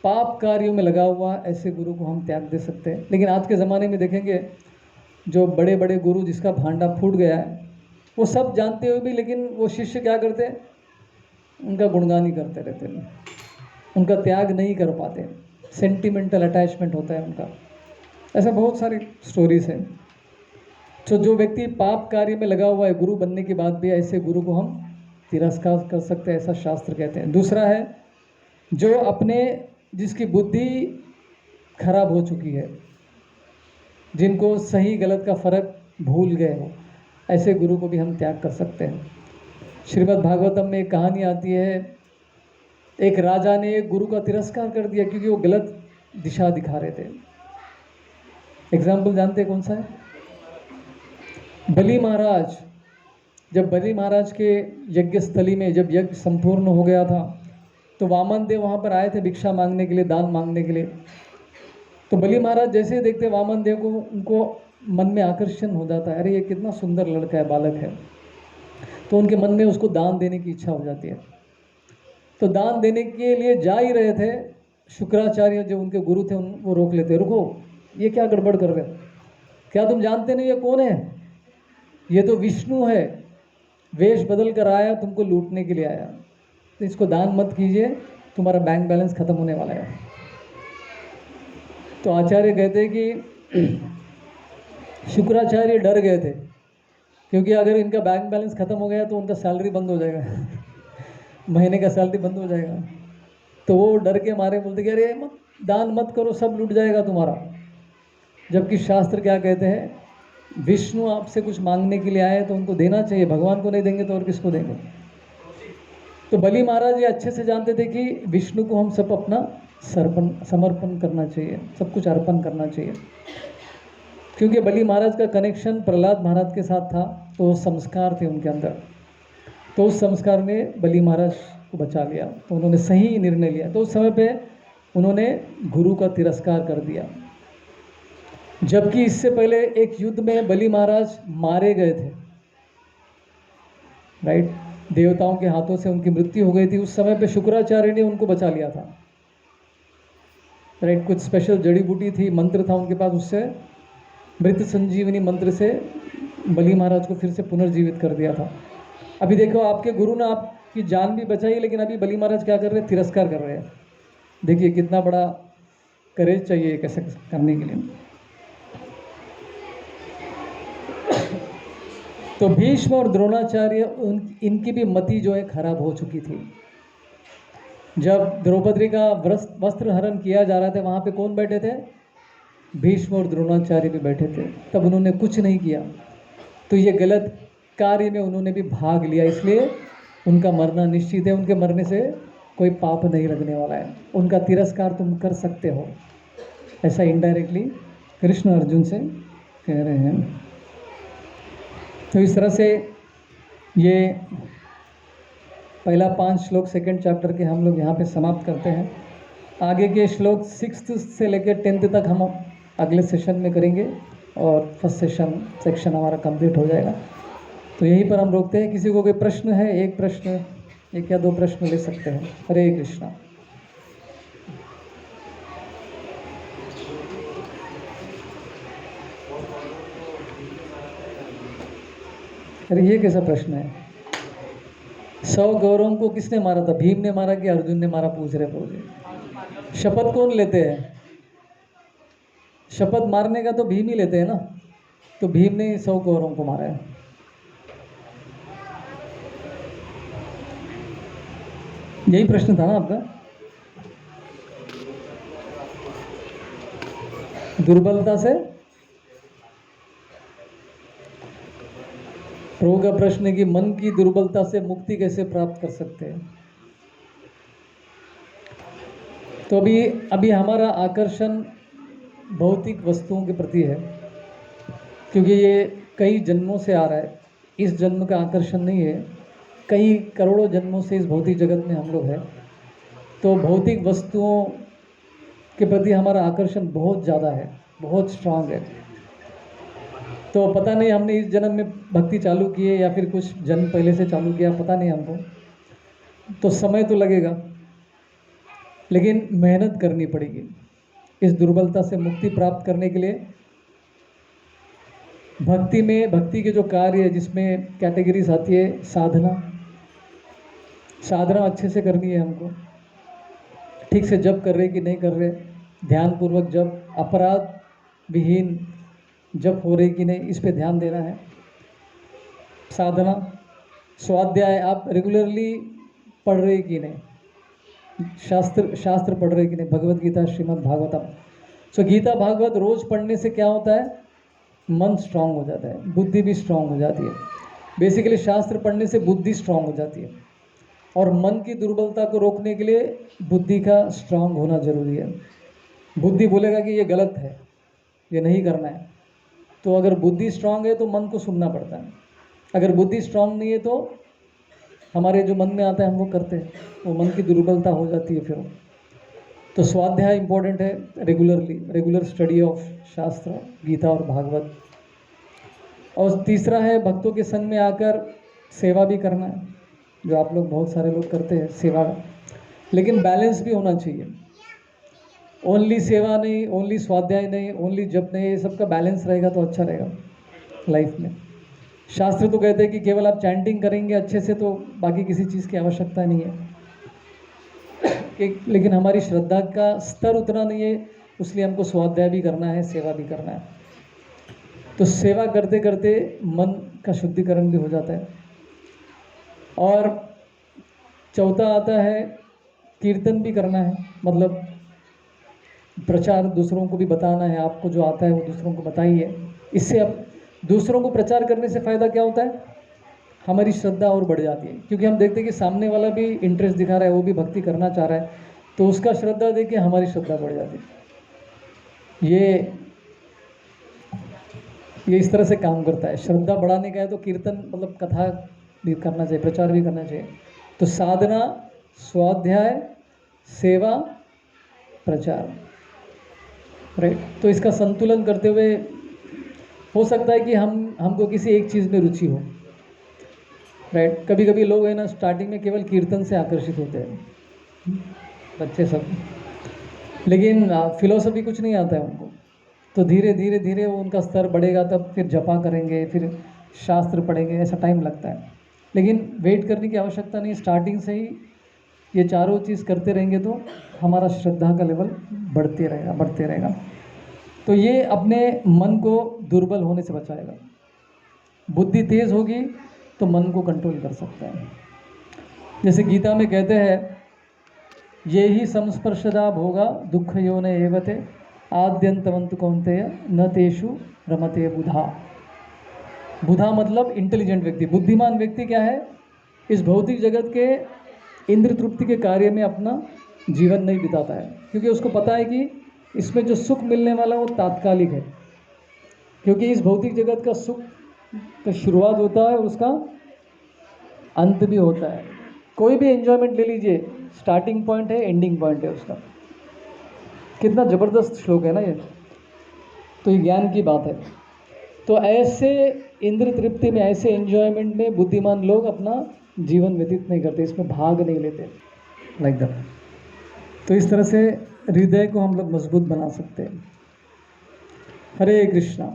पाप कार्यों में लगा हुआ, ऐसे गुरु को हम त्याग दे सकते हैं। लेकिन आज के ज़माने में देखेंगे जो बड़े बड़े गुरु जिसका भांडा फूट गया है, वो सब जानते हुए भी, लेकिन वो शिष्य क्या करते हैं? उनका गुणगान ही करते रहते हैं, उनका त्याग नहीं कर पाते, सेंटिमेंटल अटैचमेंट होता है उनका। ऐसा बहुत सारी स्टोरीज हैं। तो जो व्यक्ति पाप कार्य में लगा हुआ है, गुरु बनने के बाद भी, ऐसे गुरु को हम तिरस्कार कर सकते हैं, ऐसा शास्त्र कहते हैं। दूसरा है जो जिसकी बुद्धि खराब हो चुकी है, जिनको सही गलत का फर्क भूल गए हो, ऐसे गुरु को भी हम त्याग कर सकते हैं। श्रीमद् भागवतम में एक कहानी आती है, एक राजा ने एक गुरु का तिरस्कार कर दिया क्योंकि वो गलत दिशा दिखा रहे थे। एग्जाम्पल जानते हैं कौन सा है? बलि महाराज। जब बलि महाराज के यज्ञ स्थली में जब यज्ञ संपूर्ण हो गया था, तो वामन देव वहाँ पर आए थे भिक्षा मांगने के लिए, दान मांगने के लिए। तो बलि महाराज जैसे ही देखते वामन देव को, उनको मन में आकर्षण हो जाता है, अरे ये कितना सुंदर लड़का है, बालक है, तो उनके मन में उसको दान देने की इच्छा हो जाती है। तो दान देने के लिए जा ही रहे थे, शुक्राचार्य जो उनके गुरु थे वो रोक लेते, रुको ये क्या गड़बड़ कर रहे हो, क्या तुम जानते नहीं ये कौन है, ये तो विष्णु है, वेश बदल कर आया, तुमको लूटने के लिए आया, तो इसको दान मत कीजिए, तुम्हारा बैंक बैलेंस खत्म होने वाला है। तो आचार्य कहते हैं कि शुक्राचार्य डर गए थे, क्योंकि अगर इनका बैंक बैलेंस खत्म हो गया तो उनका सैलरी बंद हो जाएगा महीने का सैलरी बंद हो जाएगा। तो वो डर के मारे बोलते कि अरे मत दान मत करो, सब लूट जाएगा तुम्हारा। जबकि शास्त्र क्या कहते हैं, विष्णु आपसे कुछ मांगने के लिए आए तो उनको देना चाहिए, भगवान को नहीं देंगे तो और किसको देंगे। तो बलि महाराज ये अच्छे से जानते थे कि विष्णु को हम सब अपना समर्पण करना चाहिए, सब कुछ अर्पण करना चाहिए। क्योंकि बलि महाराज का कनेक्शन प्रहलाद महाराज के साथ था, तो संस्कार थे उनके अंदर, तो उस संस्कार ने बलि महाराज को बचा लिया, तो उन्होंने सही निर्णय लिया। तो उस समय पे उन्होंने गुरु का तिरस्कार कर दिया। जबकि इससे पहले एक युद्ध में बलि महाराज मारे गए थे, राइट, देवताओं के हाथों से उनकी मृत्यु हो गई थी। उस समय पे शुक्राचार्य ने उनको बचा लिया था, राइट। कुछ स्पेशल जड़ी बूटी थी, मंत्र था उनके पास, उससे मृत संजीवनी मंत्र से बलि महाराज को फिर से पुनर्जीवित कर दिया था। अभी देखो आपके गुरु ने आपकी जान भी बचाई, लेकिन अभी बलि महाराज क्या कर रहे हैं, तिरस्कार कर रहे हैं। देखिए कितना बड़ा करेज चाहिए कैसे करने के लिए। तो भीष्म और द्रोणाचार्य इनकी भी मति जो है खराब हो चुकी थी। जब द्रौपदी का वस्त्र हरण किया जा रहा था, वहाँ पे कौन बैठे थे, भीष्म और द्रोणाचार्य भी बैठे थे। तब उन्होंने कुछ नहीं किया, तो ये गलत कार्य में उन्होंने भी भाग लिया, इसलिए उनका मरना निश्चित है। उनके मरने से कोई पाप नहीं लगने वाला है, उनका तिरस्कार तुम कर सकते हो, ऐसा इनडायरेक्टली कृष्ण अर्जुन से कह रहे हैं। तो इस तरह से ये पहला 5 श्लोक सेकंड चैप्टर के हम लोग यहाँ पे समाप्त करते हैं। आगे के श्लोक 6th से लेकर 10th तक हम अगले सेशन में करेंगे, और फर्स्ट सेक्शन हमारा कंप्लीट हो जाएगा। तो यहीं पर हम रोकते हैं। किसी को कोई प्रश्न है, एक प्रश्न, एक या 2 प्रश्न ले सकते हैं। हरे कृष्णा। अरे ये कैसा प्रश्न है, 100 गौरवों को किसने मारा था, भीम ने मारा कि अर्जुन ने मारा, पूछ रहे बोले। शपथ कौन लेते हैं, शपथ मारने का तो भीम ही लेते हैं ना, तो भीम ने 100 गौरवों को मारा है। यही प्रश्न था ना आपका। दुर्बलता से, प्रभु का प्रश्न है कि मन की दुर्बलता से मुक्ति कैसे प्राप्त कर सकते हैं। तो अभी हमारा आकर्षण भौतिक वस्तुओं के प्रति है, क्योंकि ये कई जन्मों से आ रहा है। इस जन्म का आकर्षण नहीं है, कई करोड़ों जन्मों से इस भौतिक जगत में हम लोग हैं। तो भौतिक वस्तुओं के प्रति हमारा आकर्षण बहुत ज़्यादा है, बहुत स्ट्रांग है। तो पता नहीं हमने इस जन्म में भक्ति चालू की है या फिर कुछ जन्म पहले से चालू किया, पता नहीं हमको। तो समय तो लगेगा, लेकिन मेहनत करनी पड़ेगी इस दुर्बलता से मुक्ति प्राप्त करने के लिए। भक्ति के जो कार्य है, जिसमें कैटेगरीज आती है, साधना अच्छे से करनी है हमको, ठीक से जप कर रहे कि नहीं कर रहे, ध्यानपूर्वक जप, अपराध विहीन जप हो रही कि नहीं, इस पे ध्यान देना है। साधना, स्वाध्याय आप रेगुलरली पढ़ रहे कि नहीं, शास्त्र पढ़ रहे कि नहीं, भगवत गीता, श्रीमद् भागवतम। सो गीता भागवत रोज पढ़ने से क्या होता है, मन स्ट्रांग हो जाता है, बुद्धि भी स्ट्रांग हो जाती है। बेसिकली शास्त्र पढ़ने से बुद्धि स्ट्रांग हो जाती है, और मन की दुर्बलता को रोकने के लिए बुद्धि का स्ट्रांग होना जरूरी है। बुद्धि बोलेगा कि ये गलत है, ये नहीं करना है, तो अगर बुद्धि स्ट्रांग है तो मन को सुनना पड़ता है। अगर बुद्धि स्ट्रांग नहीं है तो हमारे जो मन में आता है हम वो करते हैं, वो मन की दुर्बलता हो जाती है फिर। तो स्वाध्याय इम्पोर्टेंट है, रेगुलर स्टडी ऑफ शास्त्र, गीता और भागवत। और तीसरा है भक्तों के संग में आकर सेवा भी करना है, जो आप लोग बहुत सारे लोग करते हैं सेवा। लेकिन बैलेंस भी होना चाहिए। ओनली सेवा नहीं, ओनली स्वाध्याय नहीं, ओनली जप नहीं, ये सब का बैलेंस रहेगा तो अच्छा रहेगा लाइफ में। शास्त्र तो कहते हैं कि केवल आप चैंटिंग करेंगे अच्छे से तो बाकी किसी चीज़ की आवश्यकता नहीं है लेकिन हमारी श्रद्धा का स्तर उतना नहीं है, इसलिए हमको स्वाध्याय भी करना है, सेवा भी करना है। तो सेवा करते करते मन का शुद्धिकरण भी हो जाता है। और चौथा आता है कीर्तन भी करना है, मतलब प्रचार दूसरों को भी बताना है। आपको जो आता है वो दूसरों को बताइए। इससे अब दूसरों को प्रचार करने से फ़ायदा क्या होता है, हमारी श्रद्धा और बढ़ जाती है। क्योंकि हम देखते हैं कि सामने वाला भी इंटरेस्ट दिखा रहा है, वो भी भक्ति करना चाह रहा है, तो उसका श्रद्धा देख के हमारी श्रद्धा बढ़ जाती है। ये इस तरह से काम करता है। श्रद्धा बढ़ाने का है तो कीर्तन मतलब कथा भी करना चाहिए, प्रचार भी करना चाहिए। तो साधना, स्वाध्याय, सेवा, प्रचार, राइट। तो इसका संतुलन करते हुए हो सकता है कि हमको किसी एक चीज़ में रुचि हो, राइट। कभी कभी लोग है ना स्टार्टिंग में केवल कीर्तन से आकर्षित होते हैं, बच्चे सब, लेकिन फिलोसफी कुछ नहीं आता है उनको। तो धीरे धीरे धीरे वो उनका स्तर बढ़ेगा, तब फिर जपा करेंगे, फिर शास्त्र पढ़ेंगे, ऐसा टाइम लगता है। लेकिन वेट करने की आवश्यकता नहीं, स्टार्टिंग से ही ये चारों चीज़ करते रहेंगे तो हमारा श्रद्धा का लेवल बढ़ते रहेगा। तो ये अपने मन को दुर्बल होने से बचाएगा। बुद्धि तेज होगी तो मन को कंट्रोल कर सकता है। जैसे गीता में कहते हैं, ये ही संस्पर्शदा भोगा दुख योन एवते आद्यंतवंतु कौन्तेय न तेषु रमते बुधा। बुधा मतलब इंटेलिजेंट व्यक्ति, बुद्धिमान व्यक्ति क्या है, इस भौतिक जगत के इंद्र तृप्ति के कार्य में अपना जीवन नहीं बिताता है। क्योंकि उसको पता है कि इसमें जो सुख मिलने वाला वो तात्कालिक है। क्योंकि इस भौतिक जगत का सुख का शुरुआत होता है और उसका अंत भी होता है। कोई भी एंजॉयमेंट ले लीजिए, स्टार्टिंग पॉइंट है, एंडिंग पॉइंट है उसका। कितना ज़बरदस्त श्लोक है ना ये। तो ये ज्ञान की बात है। तो ऐसे इंद्र तृप्ति में, ऐसे एंजॉयमेंट में बुद्धिमान लोग अपना जीवन व्यतीत नहीं करते, इसमें भाग नहीं लेते, लाइक दैट। तो इस तरह से हृदय को हम लोग मजबूत बना सकते हैं। हरे कृष्णा।